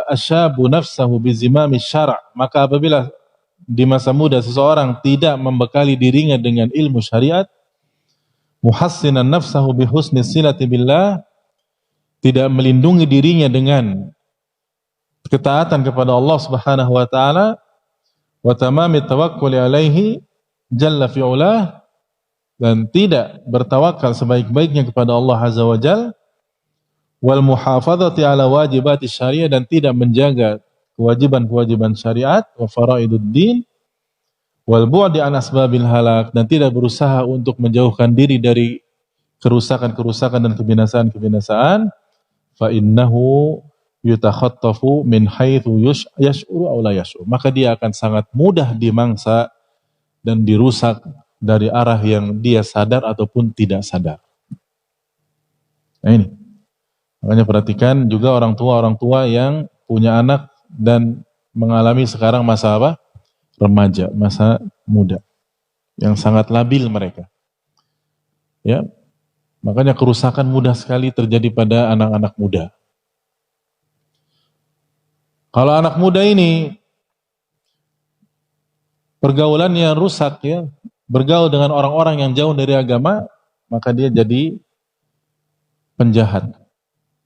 [SPEAKER 1] asyabu nafsahu bizimami syara', maka apabila di masa muda seseorang tidak membekali dirinya dengan ilmu syariat, muhassinan nafsahu bihusni silati billah, tidak melindungi dirinya dengan ketaatan kepada Allah Subhanahu wa taala, wa tamami tawakkuli alaihi jalla fi'ulah, dan tidak bertawakal sebaik-baiknya kepada Allah Azza wa Jalla, wal muhafadzati ala wajibati syariah, dan tidak menjaga kewajiban-kewajiban syariat, wa faraiduddin, wal bu'di an asbabil halak, dan tidak berusaha untuk menjauhkan diri dari kerusakan-kerusakan dan kebinasaan-kebinasaan, fa innahu yutakhattafu min haitsu yash'uru aw la yash'ur, maka dia akan sangat mudah dimangsa dan dirusak dari arah yang dia sadar ataupun tidak sadar. Nah ini, makanya perhatikan juga orang tua yang punya anak dan mengalami sekarang masa apa? Remaja, masa muda, yang sangat labil mereka. Ya, makanya kerusakan mudah sekali terjadi pada anak-anak muda. Kalau anak muda ini pergaulannya rusak, ya, bergaul dengan orang-orang yang jauh dari agama, maka dia jadi penjahat.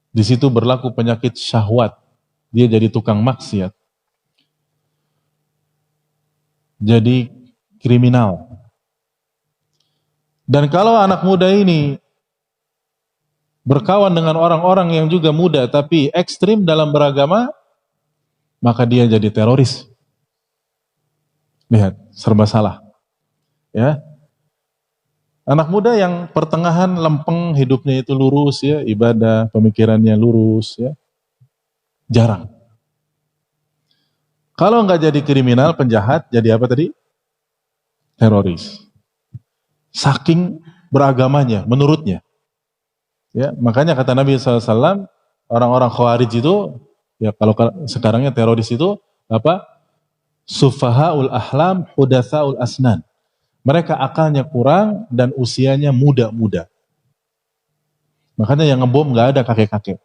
[SPEAKER 1] Di situ berlaku penyakit syahwat. Dia jadi tukang maksiat. Jadi kriminal. Dan kalau anak muda ini berkawan dengan orang-orang yang juga muda tapi ekstrim dalam beragama, maka dia jadi teroris. Lihat, serba salah. Ya. Anak muda yang pertengahan lempeng, hidupnya itu lurus, ya, ibadah, pemikirannya lurus, ya, jarang. Kalau nggak jadi kriminal, penjahat, jadi apa tadi? Teroris. Saking beragamanya, menurutnya. Ya, makanya kata Nabi SAW, orang-orang Khawarij itu, ya kalau sekarangnya teroris itu apa? Sufahaul ahlam, hudatsaul asnan. Mereka akalnya kurang dan usianya muda-muda. Makanya yang ngebom nggak ada kakek-kakek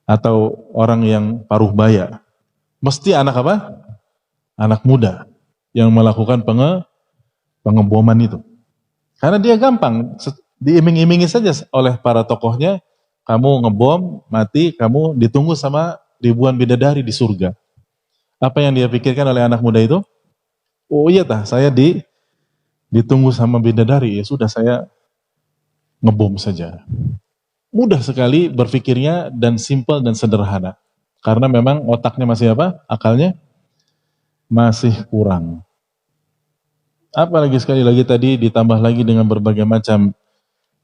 [SPEAKER 1] atau orang yang paruh baya. Mesti anak apa? Anak muda yang melakukan pengeboman itu. Karena dia gampang, diiming-imingi saja oleh para tokohnya, kamu ngebom, mati, kamu ditunggu sama ribuan bidadari di surga. Apa yang dia pikirkan oleh anak muda itu? Oh iya tah, saya ditunggu sama bidadari, ya sudah saya ngebom saja. Mudah sekali berpikirnya dan simpel dan sederhana. Karena memang otaknya masih apa? Akalnya masih kurang. Apalagi sekali lagi tadi ditambah lagi dengan berbagai macam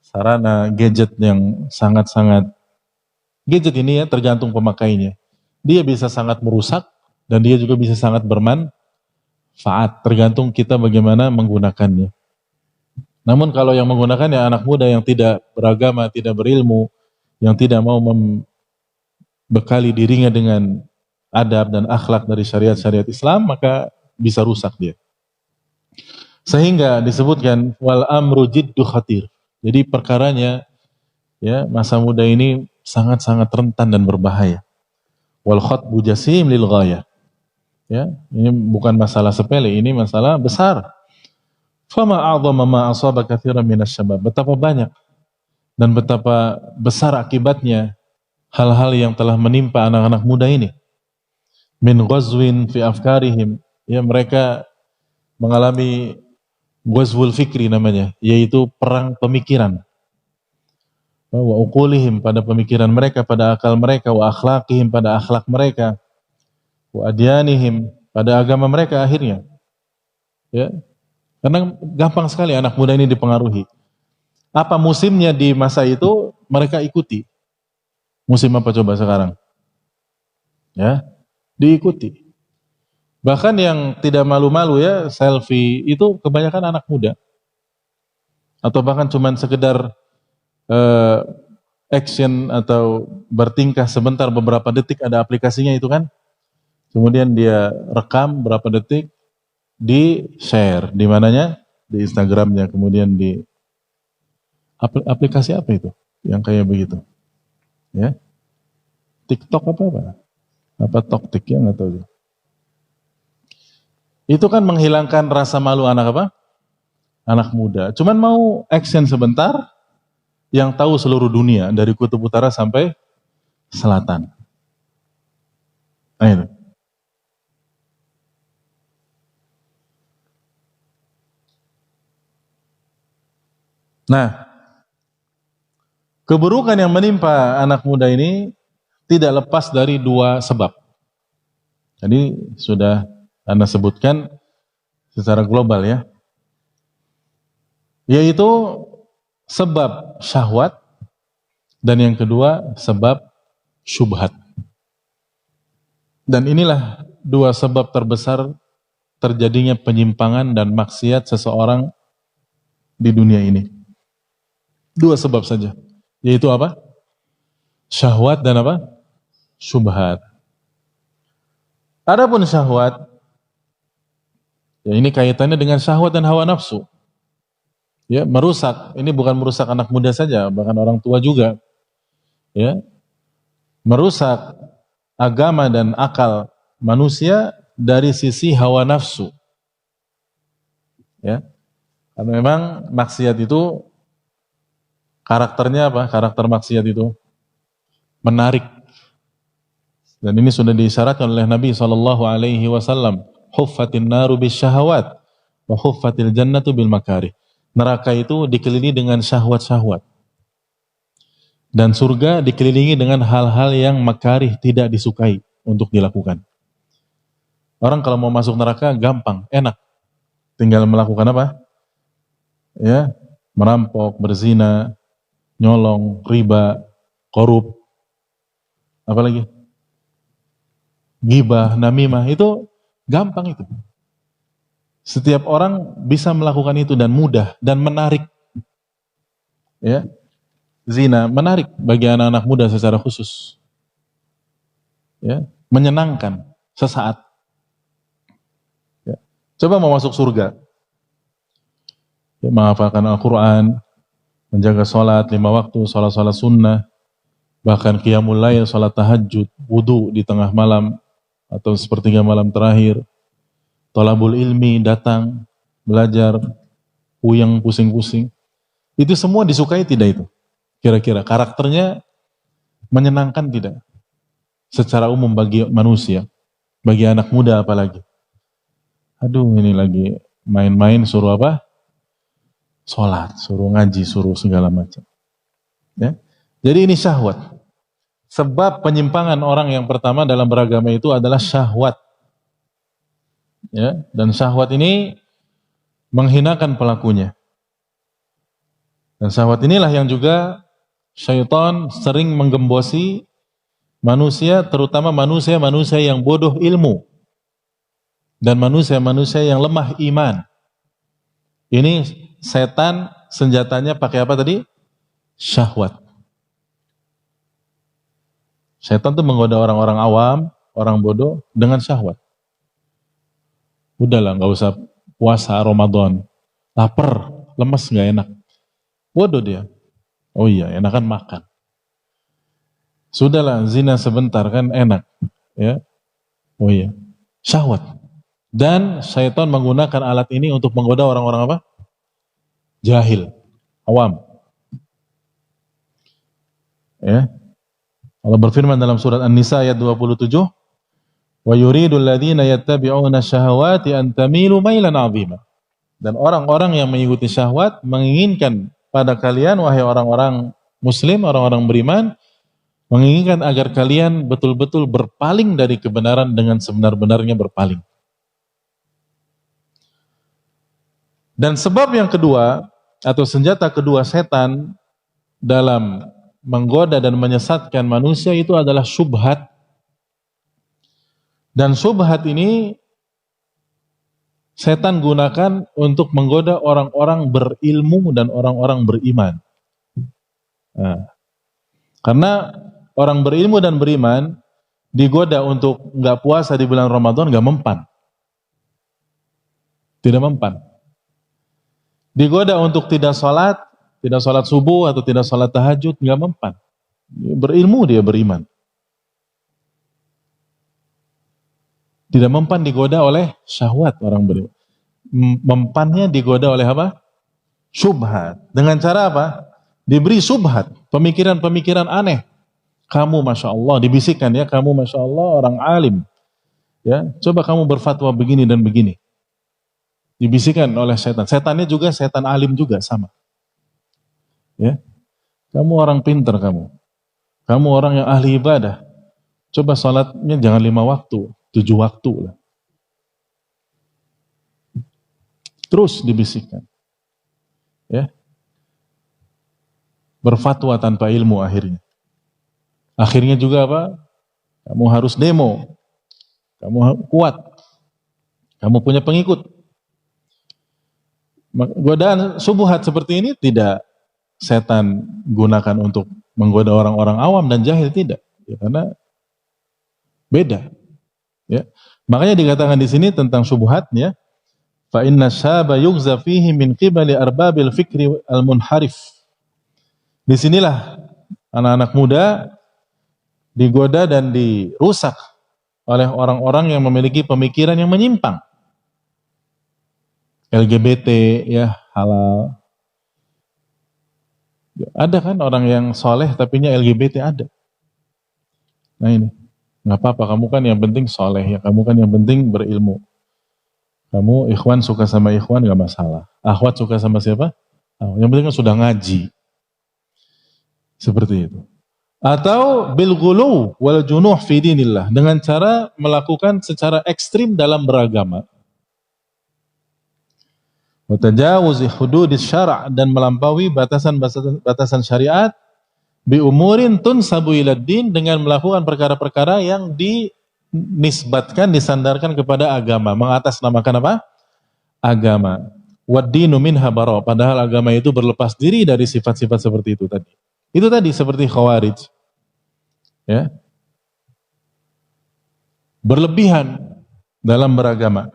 [SPEAKER 1] sarana gadget yang sangat-sangat, gadget ini ya tergantung pemakainya. Dia bisa sangat merusak dan dia juga bisa sangat bermanfaat, tergantung kita bagaimana menggunakannya. Namun kalau yang menggunakannya anak muda yang tidak beragama, tidak berilmu, yang tidak mau membekali dirinya dengan adab dan akhlak dari syariat-syariat Islam, maka bisa rusak dia. Sehingga disebutkan wal amru jiddu khatir. Jadi perkaranya, ya, masa muda ini sangat-sangat rentan dan berbahaya. Wal khatbu jasim lil ghayah. Ya, ini bukan masalah sepele, ini masalah besar. Fama a'dhama ma asaba katsiran minas syabab. Betapa banyak dan betapa besar akibatnya hal-hal yang telah menimpa anak-anak muda ini. Min ghazwin fi afkarihim. Ya, mereka mengalami ghazwul fikri namanya, yaitu perang pemikiran. Wa uqulihim, pada pemikiran mereka, pada akal mereka, wa akhlaqihim, pada akhlak mereka, wa adyanihim, pada agama mereka akhirnya. Ya, karena gampang sekali anak muda ini dipengaruhi. Apa musimnya di masa itu, mereka ikuti. Musim apa coba sekarang? Ya, diikuti. Bahkan yang tidak malu-malu ya, selfie, itu kebanyakan anak muda. Atau bahkan cuman sekedar action atau bertingkah sebentar beberapa detik, ada aplikasinya itu kan. Kemudian dia rekam berapa detik, di share di mananya, di Instagramnya, kemudian di aplikasi apa itu yang kayak begitu, ya, TikTok apa TokTik ya, nggak tahu. Itu kan menghilangkan rasa malu anak muda. Cuman mau action sebentar, yang tahu seluruh dunia dari kutub utara sampai selatan. Nah, itu. Nah, keburukan yang menimpa anak muda ini tidak lepas dari dua sebab. Jadi sudah Anda sebutkan secara global ya. Yaitu sebab syahwat dan yang kedua sebab syubhat. Dan inilah dua sebab terbesar terjadinya penyimpangan dan maksiat seseorang di dunia ini. Dua sebab saja. Yaitu apa? Syahwat dan apa? Syubhat. Adapun syahwat, ya ini kaitannya dengan syahwat dan hawa nafsu. Ya, merusak. Ini bukan merusak anak muda saja, bahkan orang tua juga. Ya, merusak agama dan akal manusia dari sisi hawa nafsu. Ya, karena memang maksiat itu karakternya apa? Karakter maksiat itu menarik. Dan ini sudah disyaratkan oleh Nabi SAW. Huffatin naru bis syahwat wa huffatil jannatu bil makarih. Neraka itu dikelilingi dengan syahwat-syahwat. Dan surga dikelilingi dengan hal-hal yang makarih, tidak disukai untuk dilakukan. Orang kalau mau masuk neraka gampang, enak. Tinggal melakukan apa? Ya, merampok, berzina, nyolong, riba, korup, apalagi ghibah, namimah, itu gampang itu. Setiap orang bisa melakukan itu dan mudah dan menarik. Ya, zina menarik bagi anak-anak muda secara khusus. Ya, menyenangkan sesaat. Ya. Coba mau masuk surga, ya, menghafalkan Al-Quran, menjaga sholat 5 waktu, sholat-sholat sunnah, bahkan qiyamul lail, sholat tahajud, wudu di tengah malam atau sepertiga malam terakhir, thalabul ilmi, datang, belajar, puyeng, pusing-pusing. Itu semua disukai tidak itu? Kira-kira karakternya menyenangkan tidak? Secara umum bagi manusia, bagi anak muda apalagi. Aduh, ini lagi main-main, suruh apa? Sholat, suruh ngaji, suruh segala macam. Ya. Jadi ini syahwat. Sebab penyimpangan orang yang pertama dalam beragama itu adalah syahwat. Ya, dan syahwat ini menghinakan pelakunya. Dan syahwat inilah yang juga syaitan sering menggembosi manusia, terutama manusia-manusia yang bodoh ilmu dan manusia-manusia yang lemah iman. Ini setan senjatanya pakai apa tadi? Syahwat. Setan tuh menggoda orang-orang awam, orang bodoh dengan syahwat. Udahlah, nggak usah puasa Ramadan, lapar, lemes, nggak enak. Bodoh dia. Oh iya, enakan makan. Sudahlah, zina sebentar kan enak. Ya. Oh iya. Syahwat. Dan syaitan menggunakan alat ini untuk menggoda orang-orang apa? Jahil, awam. Ya. Allah berfirman dalam surat An-Nisa ayat 27, "Wa yuridul ladzina yattabi'una syahawati an tamilu mailan 'azima." Dan orang-orang yang mengikuti syahwat menginginkan pada kalian, wahai orang-orang muslim, orang-orang beriman, menginginkan agar kalian betul-betul berpaling dari kebenaran dengan sebenar-benarnya berpaling. Dan sebab yang kedua, atau senjata kedua setan dalam menggoda dan menyesatkan manusia itu adalah syubhat. Dan syubhat ini setan gunakan untuk menggoda orang-orang berilmu dan orang-orang beriman. Nah, karena orang berilmu dan beriman digoda untuk nggak puasa di bulan Ramadan, nggak mempan, tidak mempan. Digoda untuk tidak sholat subuh atau tidak sholat tahajud, nggak mempan. Dia berilmu, dia beriman. Tidak mempan digoda oleh syahwat orang beriman. Mempannya digoda oleh apa? Syubhat. Dengan cara apa? Diberi syubhat, pemikiran-pemikiran aneh. Kamu Masya Allah, dibisikkan ya, kamu Masya Allah orang alim. Ya, coba kamu berfatwa begini dan begini. Dibisikkan oleh setan. Setannya juga setan alim juga, sama. Ya, kamu orang pintar kamu. Kamu orang yang ahli ibadah. Coba sholatnya jangan 5 waktu, 7 waktu lah. Terus dibisikkan. Ya. Berfatwa tanpa ilmu akhirnya. Akhirnya juga apa? Kamu harus demo. Kamu kuat. Kamu punya pengikut. Godaan subuhat seperti ini tidak setan gunakan untuk menggoda orang-orang awam dan jahil, tidak. Ya, karena beda. Ya. Makanya dikatakan di sini tentang subuhat, ya. Fa inna syaba yughza fihi min qibali arbabil fikri al-munharif. Disinilah anak-anak muda digoda dan dirusak oleh orang-orang yang memiliki pemikiran yang menyimpang. LGBT ya halal. Ada kan orang yang soleh tapinya LGBT, ada. Nah ini, nggak apa-apa, kamu kan yang penting soleh ya, kamu kan yang penting berilmu. Kamu ikhwan suka sama ikhwan nggak masalah. Akhwat suka sama siapa? Yang penting kan sudah ngaji. Seperti itu. Atau bil ghulu wal junuh fi dinillah, dengan cara melakukan secara ekstrim dalam beragama. Wa tajawuzi hududis syara', dan melampaui batasan syariat, bi umurin tunsabu ilad din, dengan melakukan perkara-perkara yang dinisbatkan, disandarkan kepada agama, mengatasnamakan apa? Agama. Wad dinu minha bara', padahal agama itu berlepas diri dari sifat-sifat seperti itu tadi. Itu tadi seperti khawarij. Ya. Berlebihan dalam beragama.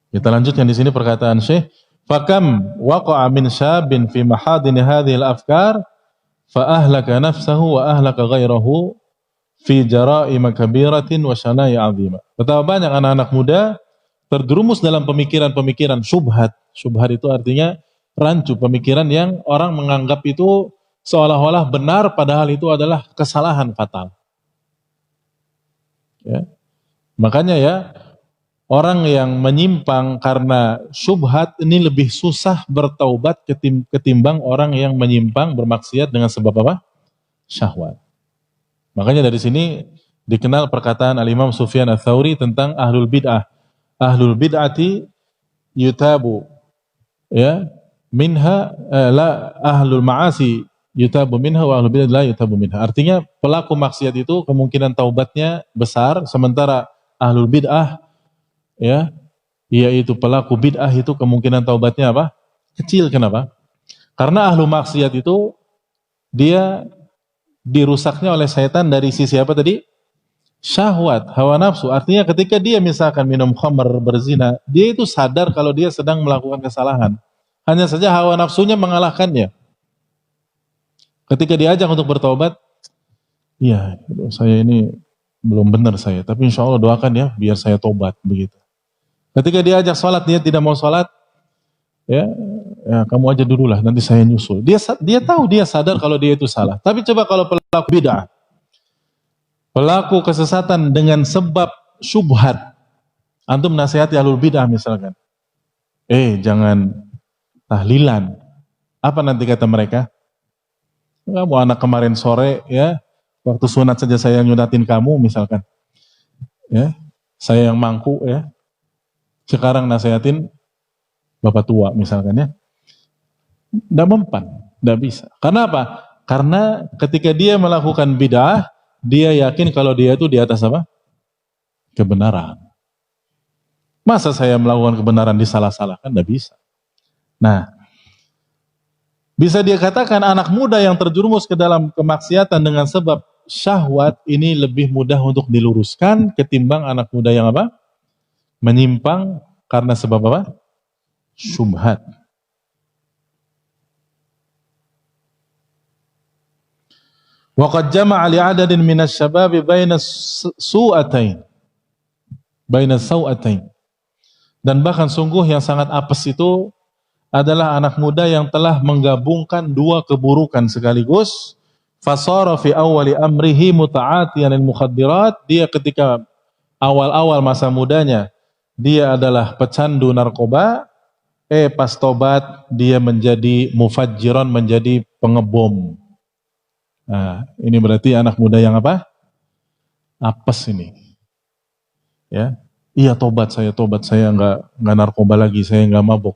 [SPEAKER 1] Kita lanjutkan di sini perkataan Syekh, fakam waqa'a min syabin fi mahadin hadhil afkar fa ahlaka nafsahu wa ahlaka ghairahu fi jara'im kabiratin wa syana'i 'azimah. Betapa banyak anak-anak muda terjerumus dalam pemikiran-pemikiran syubhat. Syubhat itu artinya rancu, pemikiran yang orang menganggap itu seolah-olah benar padahal itu adalah kesalahan fatal. Ya. Makanya ya, orang yang menyimpang karena syubhat ini lebih susah bertaubat ketimbang orang yang menyimpang bermaksiat dengan sebab apa? Syahwat. Makanya dari sini dikenal perkataan Al-Imam Sufyan Ats-Tsauri tentang ahlul bid'ah. Ahlul bid'ati yutabu ya minha la ahlul ma'asi yutabu minha wa ahlul bid'ah la yutabu minha. Artinya pelaku maksiat itu kemungkinan taubatnya besar, sementara ahlul bid'ah ya, yaitu pelaku bid'ah itu kemungkinan taubatnya apa? Kecil. Kenapa? Karena ahlu maksiat itu dia dirusaknya oleh setan dari sisi apa tadi? Syahwat, hawa nafsu. Artinya ketika dia misalkan minum khamr, berzina, dia itu sadar kalau dia sedang melakukan kesalahan. Hanya saja hawa nafsunya mengalahkannya. Ketika diajak untuk bertobat, iya, saya ini belum benar saya, tapi insya Allah doakan ya, biar saya tobat begitu. Ketika diajak sholat, dia tidak mau sholat, ya, ya kamu aja dulu lah, nanti saya nyusul. Dia tahu, dia sadar kalau dia itu salah. Tapi coba kalau pelaku bid'ah, pelaku kesesatan dengan sebab syubhat, antum nasihati ahlul bid'ah misalkan, jangan tahlilan. Apa nanti kata mereka? Kamu anak kemarin sore ya, waktu sunat saja saya nyunatin kamu misalkan, ya, saya yang mangku ya, sekarang nasihatin bapak tua misalkan ya, tidak mempan, tidak bisa. Karena apa? Karena ketika dia melakukan bid'ah, dia yakin kalau dia itu di atas apa? Kebenaran. Masa saya melakukan kebenaran disalah-salahkan? Tidak bisa. Nah, bisa dia katakan anak muda yang terjerumus ke dalam kemaksiatan dengan sebab syahwat ini lebih mudah untuk diluruskan ketimbang anak muda yang apa? Menyimpang karena sebab apa? Syubhat. Wa qad jama'a li'adadin minas syababi baina su'atain. Baina sau'atain. Dan bahkan sungguh yang sangat apes itu adalah anak muda yang telah menggabungkan dua keburukan sekaligus. Fasara fi awwali amrihi muta'atiyan lil mukhaddirat. Dia ketika awal-awal masa mudanya dia adalah pecandu narkoba, pas tobat dia menjadi mufajjiran, menjadi pengebom. Nah, ini berarti anak muda yang apa? Apes ini. Ya. Iya tobat saya nggak narkoba lagi, saya nggak mabuk.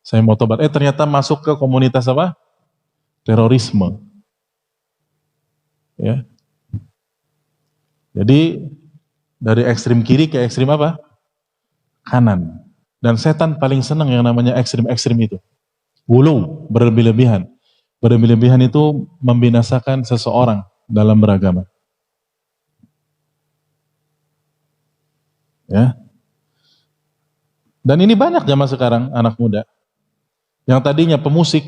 [SPEAKER 1] Saya mau tobat. Ternyata masuk ke komunitas apa? Terorisme. Ya. Jadi dari ekstrim kiri ke ekstrim apa? Kanan. Dan setan paling senang yang namanya ekstrim-ekstrim itu. Wulu, berlebih-lebihan. Berlebih-lebihan itu membinasakan seseorang dalam beragama. Ya. Dan ini banyak zaman sekarang anak muda. Yang tadinya pemusik,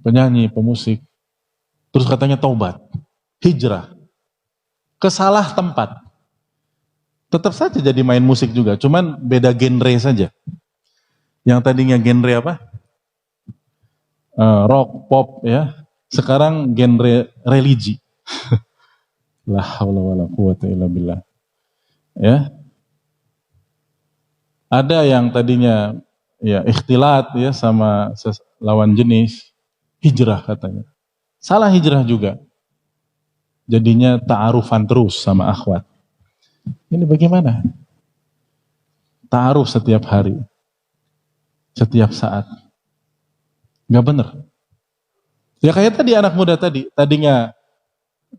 [SPEAKER 1] penyanyi, pemusik, terus katanya taubat, hijrah, kesalah tempat. Tetap saja jadi main musik juga, cuman beda genre saja. Yang tadinya genre apa? Rock, pop, ya. Sekarang genre religi. La haula wala quwata illa billah. Ya. Ada yang tadinya ya ikhtilat ya sama lawan jenis, hijrah katanya. Salah hijrah juga. Jadinya ta'arufan terus sama akhwat. Ini bagaimana? Ta'aruf setiap hari. Setiap saat. Gak benar. Ya kayak tadi anak muda tadi, tadinya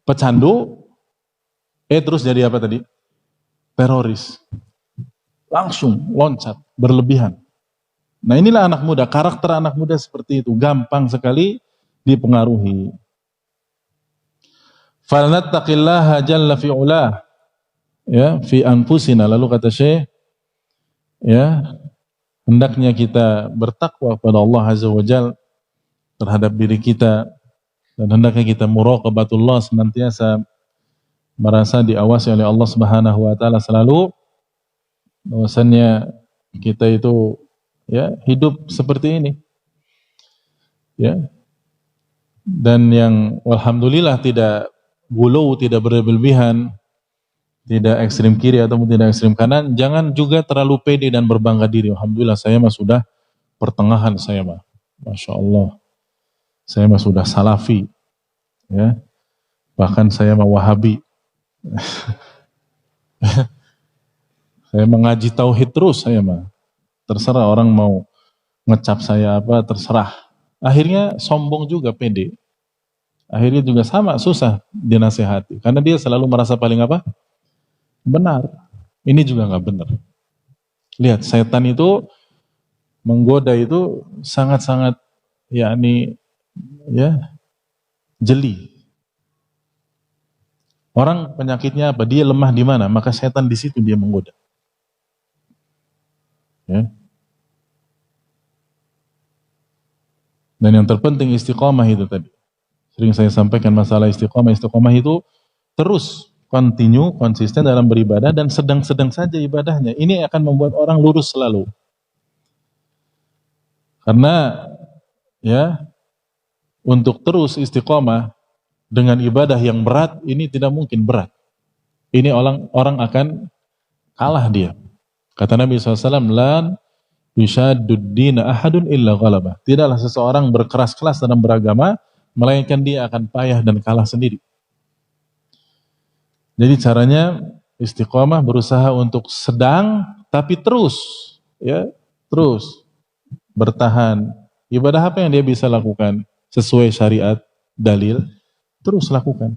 [SPEAKER 1] pecandu, terus jadi apa tadi? Teroris. Langsung loncat, berlebihan. Nah inilah anak muda, karakter anak muda seperti itu, gampang sekali dipengaruhi. Falnattaqillaha jalla fi'ulah, ya, fi anfusina. Lalu kata Syekh, ya, hendaknya kita bertakwa kepada Allah Azza wa Jalla terhadap diri kita, dan hendaknya kita muraqabatullah, senantiasa merasa diawasi oleh Allah Subhanahu wa taala selalu, bahwasannya kita itu ya hidup seperti ini. Ya. Dan yang alhamdulillah tidak gulu, tidak berlebihan, tidak ekstrim kiri ataupun tidak ekstrim kanan, jangan juga terlalu pede dan berbangga diri. Alhamdulillah saya mah sudah pertengahan, saya mah. Masya Allah. Saya mah sudah salafi. Ya. Bahkan saya mah wahabi. Saya mengaji tauhid terus, saya mah. Terserah orang mau ngecap saya apa, terserah. Akhirnya sombong juga, pede. Akhirnya juga sama, susah dinasehati. Karena dia selalu merasa paling apa? Benar. Ini juga nggak benar. Lihat, setan itu menggoda itu sangat-sangat yakni ya jeli. Orang penyakitnya apa? Dia lemah di mana? Maka setan di situ dia menggoda. Ya. Dan yang terpenting istiqamah itu tadi. Sering saya sampaikan masalah istiqamah. Istiqamah itu terus continue, konsisten dalam beribadah dan sedang-sedang saja ibadahnya. Ini akan membuat orang lurus selalu. Karena ya, untuk terus istiqamah dengan ibadah yang berat ini tidak mungkin berat. Ini orang akan kalah dia. Kata Nabi SAW, "La yushaddud dina ahadun illa ghalabah." Tidaklah seseorang berkeras-keras dalam beragama, melainkan dia akan payah dan kalah sendiri. Jadi caranya istiqamah berusaha untuk sedang tapi terus, ya, terus bertahan. Ibadah apa yang dia bisa lakukan sesuai syariat, dalil, terus lakukan.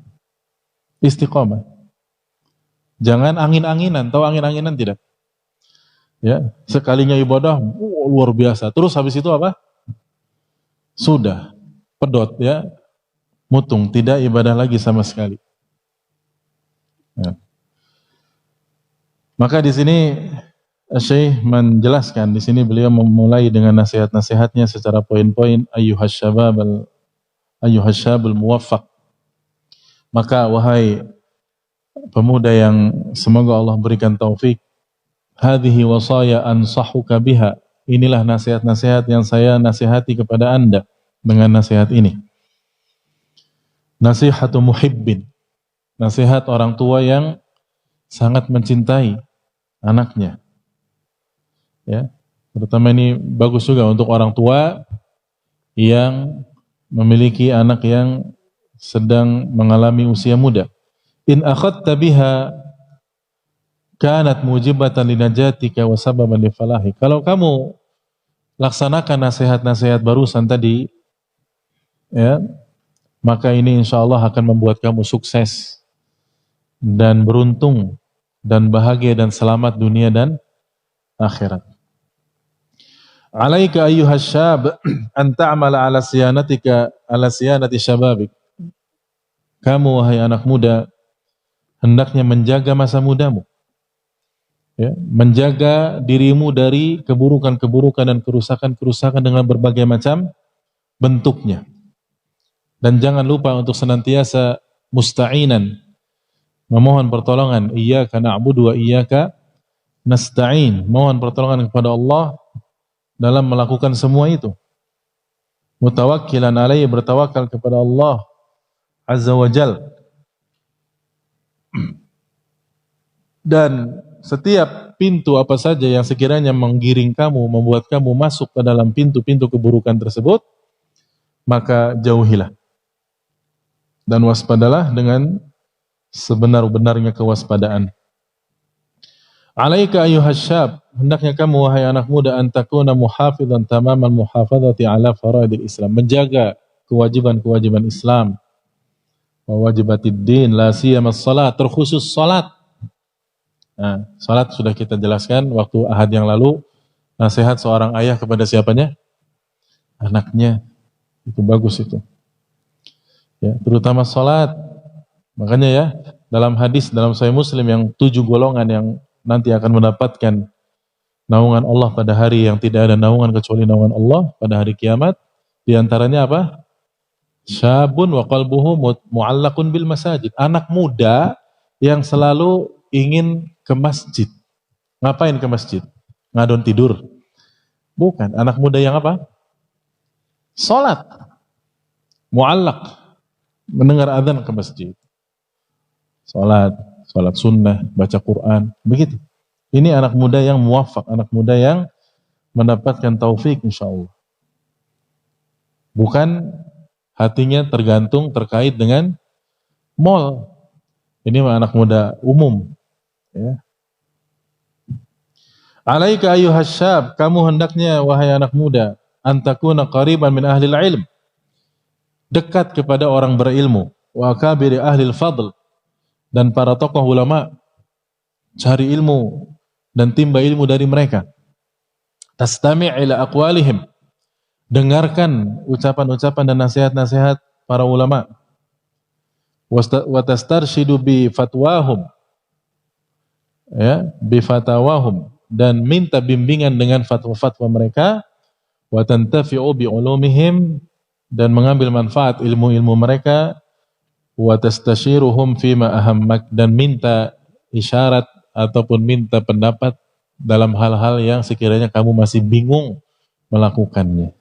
[SPEAKER 1] Istiqamah. Jangan angin-anginan, tahu angin-anginan tidak? Ya, sekalinya ibadah luar biasa. Terus habis itu apa? Sudah pedot ya, mutung, tidak ibadah lagi sama sekali. Ya. Maka di sini Syekh menjelaskan, di sini beliau memulai dengan nasihat-nasihatnya secara poin-poin, ayyuhasyabul muwaffaq. Maka wahai pemuda yang semoga Allah berikan taufik, hadhihi wasaya ansahuka biha. Inilah nasihat-nasihat yang saya nasihati kepada Anda dengan nasihat ini. Nasihatu muhibbin. Nasihat orang tua yang sangat mencintai anaknya. Ya, terutama ini bagus juga untuk orang tua yang memiliki anak yang sedang mengalami usia muda. In akhadta biha kanat mujibatan linajatika wa sababan li falahi. Kalau kamu laksanakan nasihat-nasihat barusan tadi, ya, maka ini insya Allah akan membuat kamu sukses dan beruntung dan bahagia dan selamat dunia dan akhirat. Alaika ayyuhas syab an ta'mala ala siyanati syababik. Kamu wahai anak muda hendaknya menjaga masa mudamu. Ya, menjaga dirimu dari keburukan-keburukan dan kerusakan-kerusakan dengan berbagai macam bentuknya. Dan jangan lupa untuk senantiasa musta'inan, memohon pertolongan, iyyaka na'budu wa iyyaka nasta'in, mohon pertolongan kepada Allah dalam melakukan semua itu. Mutawakkilan alaihi, bertawakal kepada Allah Azza wa Jal. Dan setiap pintu apa saja yang sekiranya menggiring kamu, membuat kamu masuk ke dalam pintu-pintu keburukan tersebut, maka jauhilah. Dan waspadalah dengan sebenar-benarnya kewaspadaan. Alaika ayyuhas syab, hendaknya kamu wahai anak muda antakuna muhafizan tamamal muhafazati ala faraidil Islam, menjaga kewajiban-kewajiban Islam, wa wajibatid din, la siyamas salat, terkhusus salat. Nah, salat sudah kita jelaskan waktu Ahad yang lalu, nasihat seorang ayah kepada siapanya? Anaknya. Itu bagus itu. Ya, terutama salat. Makanya ya, dalam hadis dalam Sahih Muslim yang 7 golongan yang nanti akan mendapatkan naungan Allah pada hari yang tidak ada naungan kecuali naungan Allah pada hari kiamat, di antaranya apa? Syabun wa qalbuhu mu'allaqun bil masajid. Anak muda yang selalu ingin ke masjid. Ngapain ke masjid? Ngadon tidur? Bukan. Anak muda yang apa? Salat. Mu'allaq. Mendengar azan ke masjid. Salat sunnah, baca Quran, begitu. Ini anak muda yang muwaffaq, anak muda yang mendapatkan taufik insyaallah. Bukan hatinya terkait dengan mall. Ini anak muda umum. Ya. Alaika ayyuhas syab, kamu hendaknya wahai anak muda, antakuna qariban min ahlil ilm, dekat kepada orang berilmu, wa akabiri ahlil fadl, dan para tokoh ulama, cari ilmu dan timba ilmu dari mereka. Tastami' ila aqwalihim, dengarkan ucapan-ucapan dan nasihat-nasihat para ulama. Wa tastarshidu bi fatwahum, ya, bi fatawahum, dan minta bimbingan dengan fatwa-fatwa mereka. Wa tantafi'u bi ulumihim, dan mengambil manfaat ilmu-ilmu mereka, wa tastashiruhum fima ahammak, dan minta isyarat ataupun minta pendapat dalam hal-hal yang sekiranya kamu masih bingung melakukannya.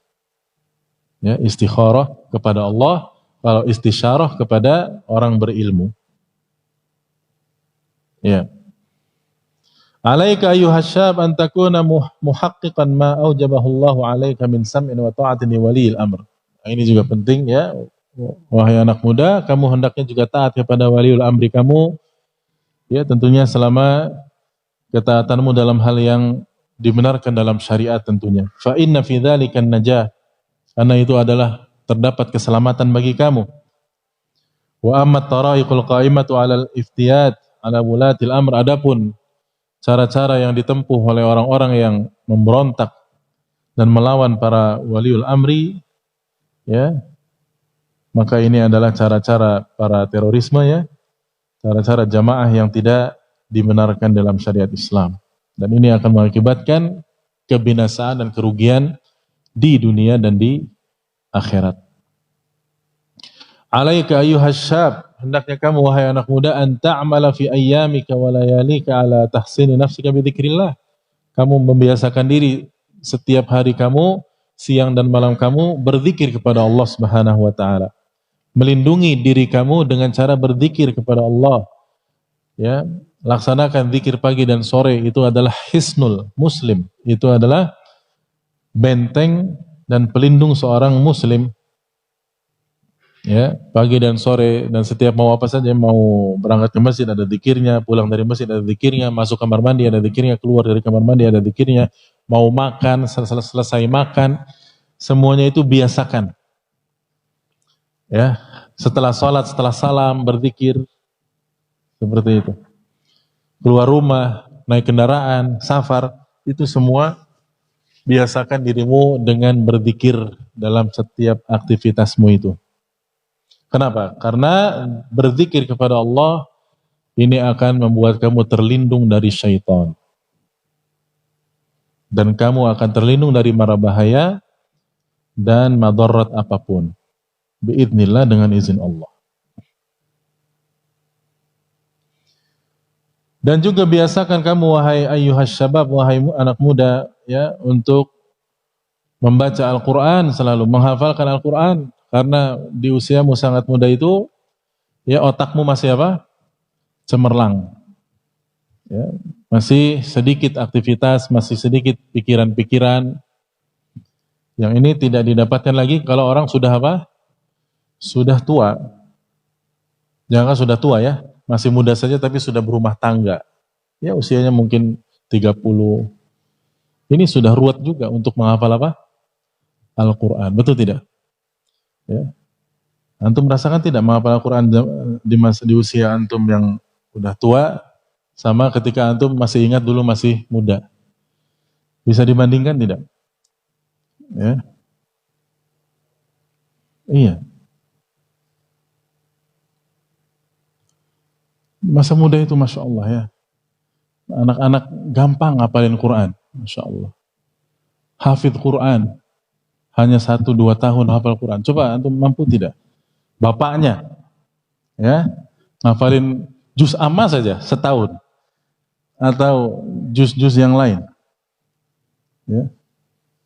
[SPEAKER 1] Ya, istikharah kepada Allah, kalau istisyarah kepada orang berilmu. Ya. Alaika ayyuhas syab an takuna muhaqqiqan ma aujabahu Allahu 'alaika min sam'in wa ta'atin li waliyil amr. Nah, ini juga penting ya. Wahai anak muda, kamu hendaknya juga taat kepada waliul amri kamu. Ya, tentunya selama ketaatanmu dalam hal yang dibenarkan dalam syariat tentunya. Fa inna fi dzalika najah. Karena itu adalah terdapat keselamatan bagi kamu. Wa amma taraiqul qa'imatu 'alal iftiyat 'ala wulatil amr, adapun cara-cara yang ditempuh oleh orang-orang yang memberontak dan melawan para waliul amri, ya, maka ini adalah cara-cara para terorisme, ya, cara-cara jamaah yang tidak dibenarkan dalam syariat Islam, dan ini akan mengakibatkan kebinasaan dan kerugian di dunia dan di akhirat. Alaika ayyuhas syab, hendaknya kamu wahai anak muda, an ta'mala fi ayyamika wa layalika ala tahsini nafsika bi dzikrillah. Kamu membiasakan diri setiap hari kamu, siang dan malam kamu berzikir kepada Allah Subhanahu wa taala. Melindungi diri kamu dengan cara berzikir kepada Allah. Ya, laksanakan zikir pagi dan sore, itu adalah hisnul muslim. Itu adalah benteng dan pelindung seorang muslim. Ya, pagi dan sore, dan setiap mau apa saja, mau berangkat ke masjid ada zikirnya, pulang dari masjid ada zikirnya, masuk kamar mandi ada zikirnya, keluar dari kamar mandi ada zikirnya, mau makan, selesai makan, semuanya itu biasakan. Ya, setelah sholat, setelah salam berzikir seperti itu. Keluar rumah, naik kendaraan, safar, itu semua biasakan dirimu dengan berzikir dalam setiap aktivitasmu itu. Kenapa? Karena berzikir kepada Allah ini akan membuat kamu terlindung dari syaitan. Dan kamu akan terlindung dari mara bahaya dan madarat apapun. Biidznillah, dengan izin Allah. Dan juga biasakan kamu wahai ayyuhas syabab, wahai anak muda, ya, untuk membaca Al-Quran selalu, menghafalkan Al-Quran. Karena di usiamu sangat muda itu, ya, otakmu masih apa? Cemerlang. Ya, masih sedikit aktivitas, masih sedikit pikiran-pikiran. Yang ini tidak didapatkan lagi kalau orang sudah apa? Sudah tua. Jangan sudah tua, ya, masih muda saja tapi sudah berumah tangga. Ya, usianya mungkin 30. Ini sudah ruwet juga untuk menghafal apa? Al-Quran. Betul tidak? Ya. Antum merasakan tidak menghafal Al-Quran di usia antum yang udah tua sama ketika antum masih ingat dulu masih muda? Bisa dibandingkan tidak? Ya. Iya. Masa muda itu Masya Allah, ya. Anak-anak gampang ngapalin Quran. Masya Allah. Hafidh Quran. Hanya 1-2 tahun hafal Quran. Coba antum mampu tidak? Bapaknya, ya, ngafalin juz amma saja setahun, atau juz-juz yang lain. Ya.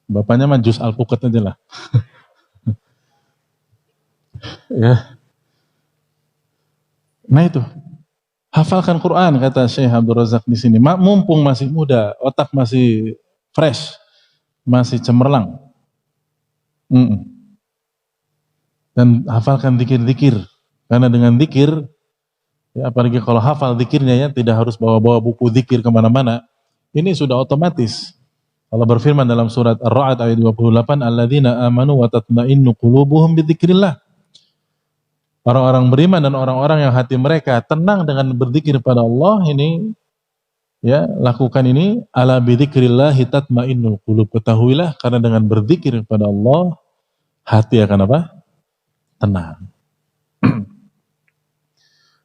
[SPEAKER 1] Bapaknya mah juz al-pukat aja lah. Ya. Nah itu, hafalkan Quran kata Syekh Abdul Razak di sini. Mumpung masih muda, otak masih fresh, masih cemerlang. Dan hafalkan zikir-zikir, karena dengan zikir, ya, apalagi kalau hafal zikirnya, ya, tidak harus bawa-bawa buku zikir kemana-mana. Ini sudah otomatis. Allah berfirman dalam surat Ar-Ra'd ayat 28, alladzina amanu wa tatma'innu qulubuhum bidzikrillah. Orang-orang beriman dan orang-orang yang hati mereka tenang dengan berzikir pada Allah, ini, ya, lakukan ini, ala bidzikrillah tatma'innul qulub. Ketahuilah karena dengan berzikir kepada Allah hati akan apa? Tenang.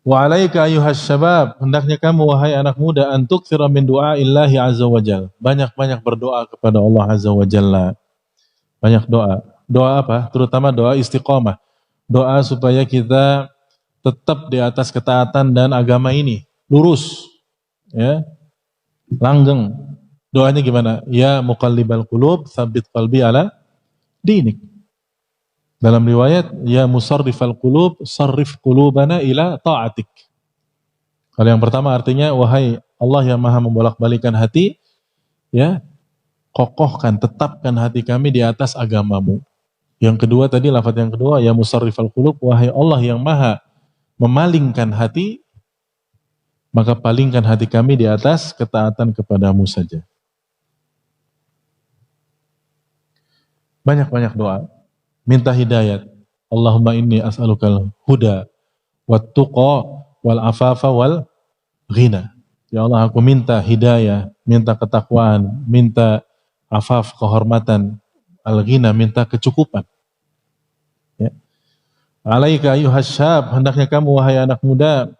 [SPEAKER 1] Wa alaika ayyuhas syabab, hendaknya kamu wahai anak muda, an tuktsira min du'aillahi azza wajal. Banyak-banyak berdoa kepada Allah azza wajalla. Banyak doa. Doa apa? Terutama doa istiqomah. Doa supaya kita tetap di atas ketaatan dan agama ini. Lurus. Ya, langgeng. Doanya gimana? Ya muqallibal qulub, tsabbit qalbi ala dinik. Dalam riwayat, ya musarrifal qulub, sarrif qulubana ila ta'atik. Kalau yang pertama artinya, wahai Allah yang maha membolak-balikan hati, ya, kokohkan, tetapkan hati kami di atas agamamu. Yang kedua tadi, lafaz yang kedua, ya musarrifal qulub, wahai Allah yang maha memalingkan hati, maka palingkan hati kami di atas ketaatan kepadamu saja. Banyak-banyak doa. Minta hidayat. Allahumma inni as'alukal huda, wat tuqa, wal afafa, wal ghina. Ya Allah, aku minta hidayah, minta ketakwaan, minta afaf, kehormatan, al-ghina, minta kecukupan. Ya. Alaika ayyuhas syab, hendaknya kamu wahai anak muda,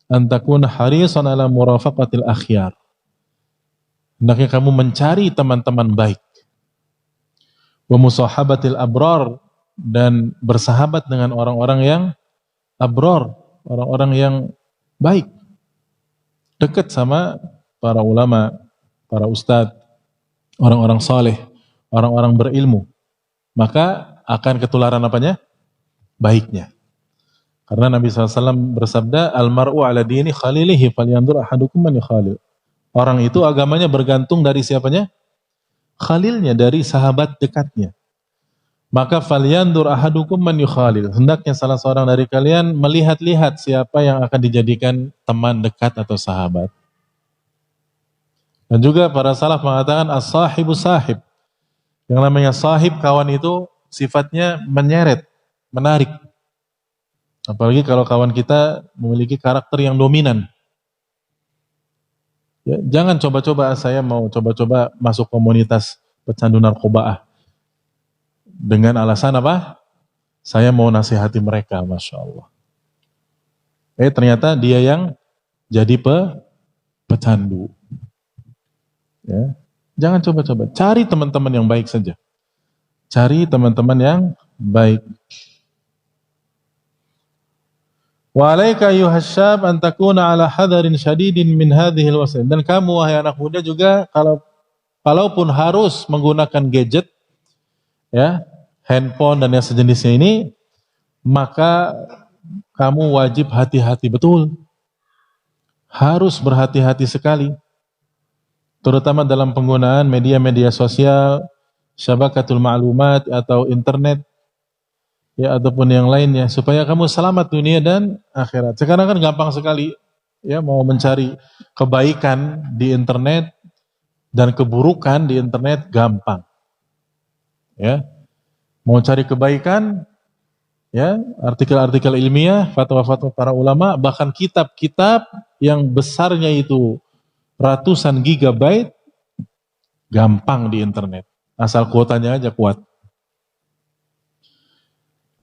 [SPEAKER 1] antakun harisan ala murafaqatil akhyar. Hendaknya kamu mencari teman-teman baik. Wa musahabatil abrar, dan bersahabat dengan orang-orang yang abrar, orang-orang yang baik. Dekat sama para ulama, para ustadz, orang-orang saleh, orang-orang berilmu. Maka akan ketularan apanya? Baiknya. Karena Nabi SAW bersabda, Al-mar'u ala dini khalilihi falyandur ahadukum man yukhalil. Orang itu agamanya bergantung dari siapanya? Khalilnya, dari sahabat dekatnya. Maka falyandur ahadukum man yukhalil. Hendaknya salah seorang dari kalian melihat-lihat siapa yang akan dijadikan teman dekat atau sahabat. Dan juga para salaf mengatakan as-sahibu sahib. Yang namanya sahib, kawan itu sifatnya menyeret, menarik. Apalagi kalau kawan kita memiliki karakter yang dominan. Ya, jangan coba-coba, saya mau coba-coba masuk komunitas pecandu narkoba. Dengan alasan apa? Saya mau nasihati mereka, Masya Allah. Ternyata dia yang jadi pecandu. Ya. Jangan coba-coba. Cari teman-teman yang baik saja. Cari teman-teman yang baik. Wa alaika ayyuhas syab an takuna ala hadarin syadidin min hadhil wasail. Dan kamu wahai anak muda juga, kalaupun harus menggunakan gadget, ya, handphone dan yang sejenisnya ini, maka kamu wajib hati-hati betul. Harus berhati-hati sekali. Terutama dalam penggunaan media-media sosial, syabakatul ma'lumat atau internet, ya, ataupun yang lainnya, supaya kamu selamat dunia dan akhirat. Sekarang kan gampang sekali, ya, mau mencari kebaikan di internet dan keburukan di internet gampang. Ya. Mau cari kebaikan, ya, artikel-artikel ilmiah, fatwa-fatwa para ulama, bahkan kitab-kitab yang besarnya itu ratusan gigabyte, gampang di internet. Asal kuotanya aja kuat.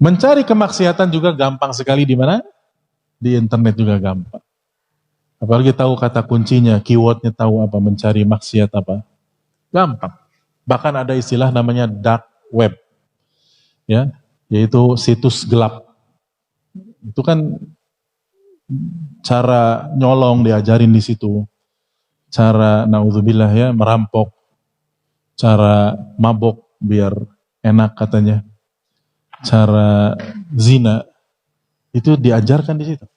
[SPEAKER 1] Mencari kemaksiatan juga gampang sekali di mana? Di internet juga gampang. Apalagi tahu kata kuncinya, keywordnya, tahu apa, mencari maksiat apa. Gampang. Bahkan ada istilah namanya dark web. Ya, yaitu situs gelap. Itu kan cara nyolong diajarin di situ. Cara naudzubillah, ya, merampok. Cara mabok biar enak katanya. Cara zina itu diajarkan di situ.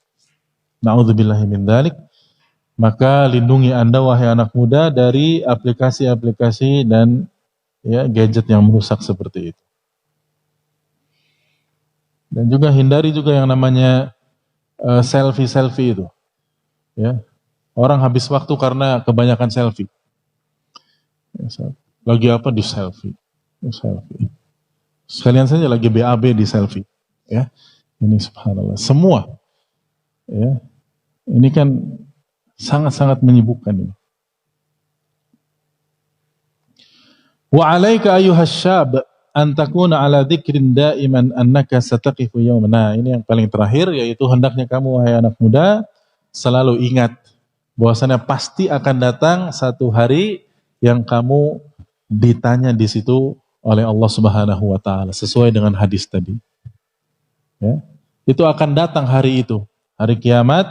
[SPEAKER 1] Naudzubillahi min dzalik. Maka lindungi Anda wahai anak muda dari aplikasi-aplikasi dan, ya, gadget yang merusak seperti itu. Dan juga hindari juga yang namanya selfie-selfie itu. Ya. Orang habis waktu karena kebanyakan selfie. Lagi apa di selfie? Selfie. Sekalian saja lagi BAB di selfie. Ya. Ini subhanallah. Semua. Ya. Ini kan sangat-sangat menyibukkan ini. Wa 'alaika ayyuhas syab an takuna ala dzikrin daiman annaka sataqifu yawman. Nah, ini yang paling terakhir, yaitu hendaknya kamu wahai anak muda selalu ingat bahwasanya pasti akan datang satu hari yang kamu ditanya di situ oleh Allah Subhanahu wa taala sesuai dengan hadis tadi. Ya. Itu akan datang hari itu, hari kiamat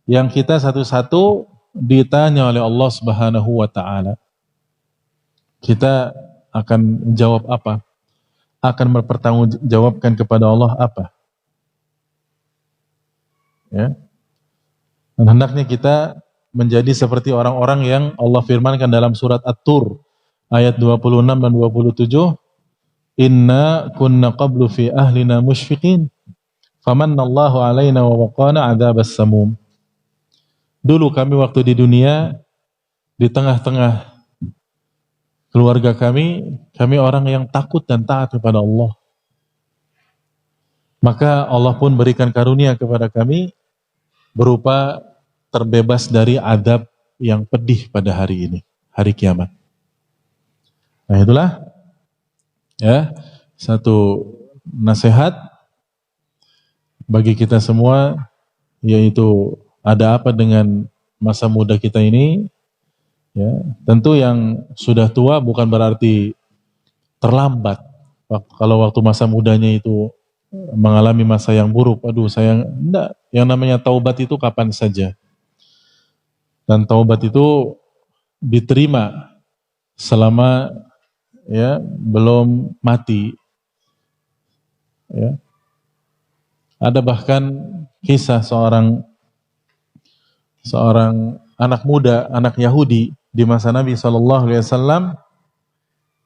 [SPEAKER 1] yang kita satu-satu ditanya oleh Allah Subhanahu wa taala. Kita akan jawab apa? Akan mempertanggungjawabkan kepada Allah apa? Ya. Dan hendaknya kita menjadi seperti orang-orang yang Allah firmankan dalam surat At-Tur ayat 26 dan 27, inna kunna qablu fi ahlina musyfiqin famannallahu alaina wa waqana adzabas samum. Dulu kami waktu di dunia, di tengah-tengah keluarga kami orang yang takut dan taat kepada Allah. Maka Allah pun berikan karunia kepada kami berupa terbebas dari azab yang pedih pada hari ini, hari kiamat. Nah itulah ya satu nasihat bagi kita semua, yaitu ada apa dengan masa muda kita ini. Ya, tentu yang sudah tua bukan berarti terlambat. Kalau waktu masa mudanya itu mengalami masa yang buruk, aduh sayang, enggak. Yang namanya taubat itu kapan saja. Dan taubat itu diterima selama ya belum mati. Ya. Ada bahkan kisah seorang anak muda, anak Yahudi di masa Nabi SAW,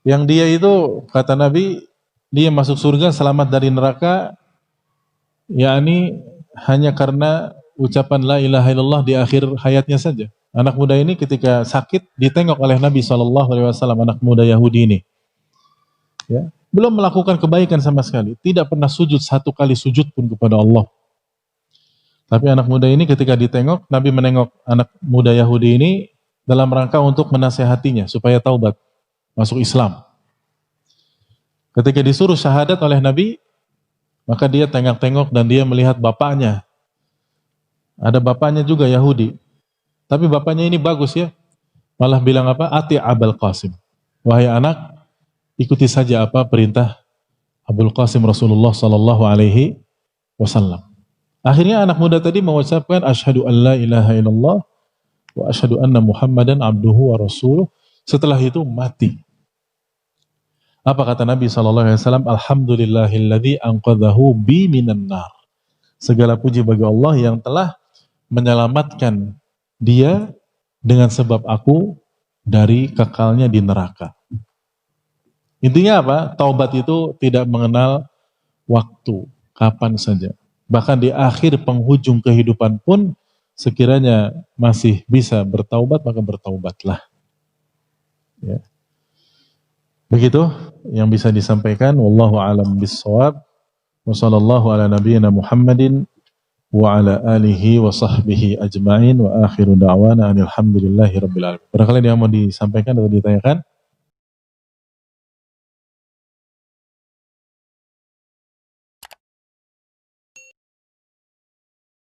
[SPEAKER 1] yang dia itu kata Nabi, dia masuk surga selamat dari neraka, yakni hanya karena ucapan la ilaha illallah di akhir hayatnya saja. Anak muda ini ketika sakit ditengok oleh Nabi SAW, anak muda Yahudi ini, ya, belum melakukan kebaikan sama sekali, tidak pernah sujud satu kali sujud pun kepada Allah. Tapi anak muda ini ketika ditengok, Nabi menengok anak muda Yahudi ini dalam rangka untuk menasehatinya supaya taubat, masuk Islam. Ketika disuruh syahadat oleh Nabi, maka dia tengok-tengok dan dia melihat bapaknya. Ada bapaknya juga Yahudi. Tapi bapaknya ini bagus ya. Malah bilang apa? Ati Abul Qasim. Wahai anak, ikuti saja apa perintah Abul Qasim Rasulullah sallallahu alaihi wasallam. Akhirnya anak muda tadi mengucapkan asyhadu an la ilaha illallah wa asyhadu anna Muhammadan abduhu wa rasuluh. Setelah itu mati. Apa kata Nabi SAW? Alhamdulillahilladzi anqadhahu bi minan nar. Segala puji bagi Allah yang telah menyelamatkan dia dengan sebab aku dari kekalnya di neraka. Intinya apa? Taubat itu tidak mengenal waktu, kapan saja. Bahkan di akhir penghujung kehidupan pun sekiranya masih bisa bertaubat, maka bertaubatlah. Ya. Begitu yang bisa disampaikan. Wallahu a'lam bissawab. Wa sallallahu ala nabiyyina Muhammadin wa ala alihi wa sahbihi ajma'in wa akhiru da'wana alhamdulillahi rabbil alamin. Barangkali yang mau disampaikan atau ditanyakan?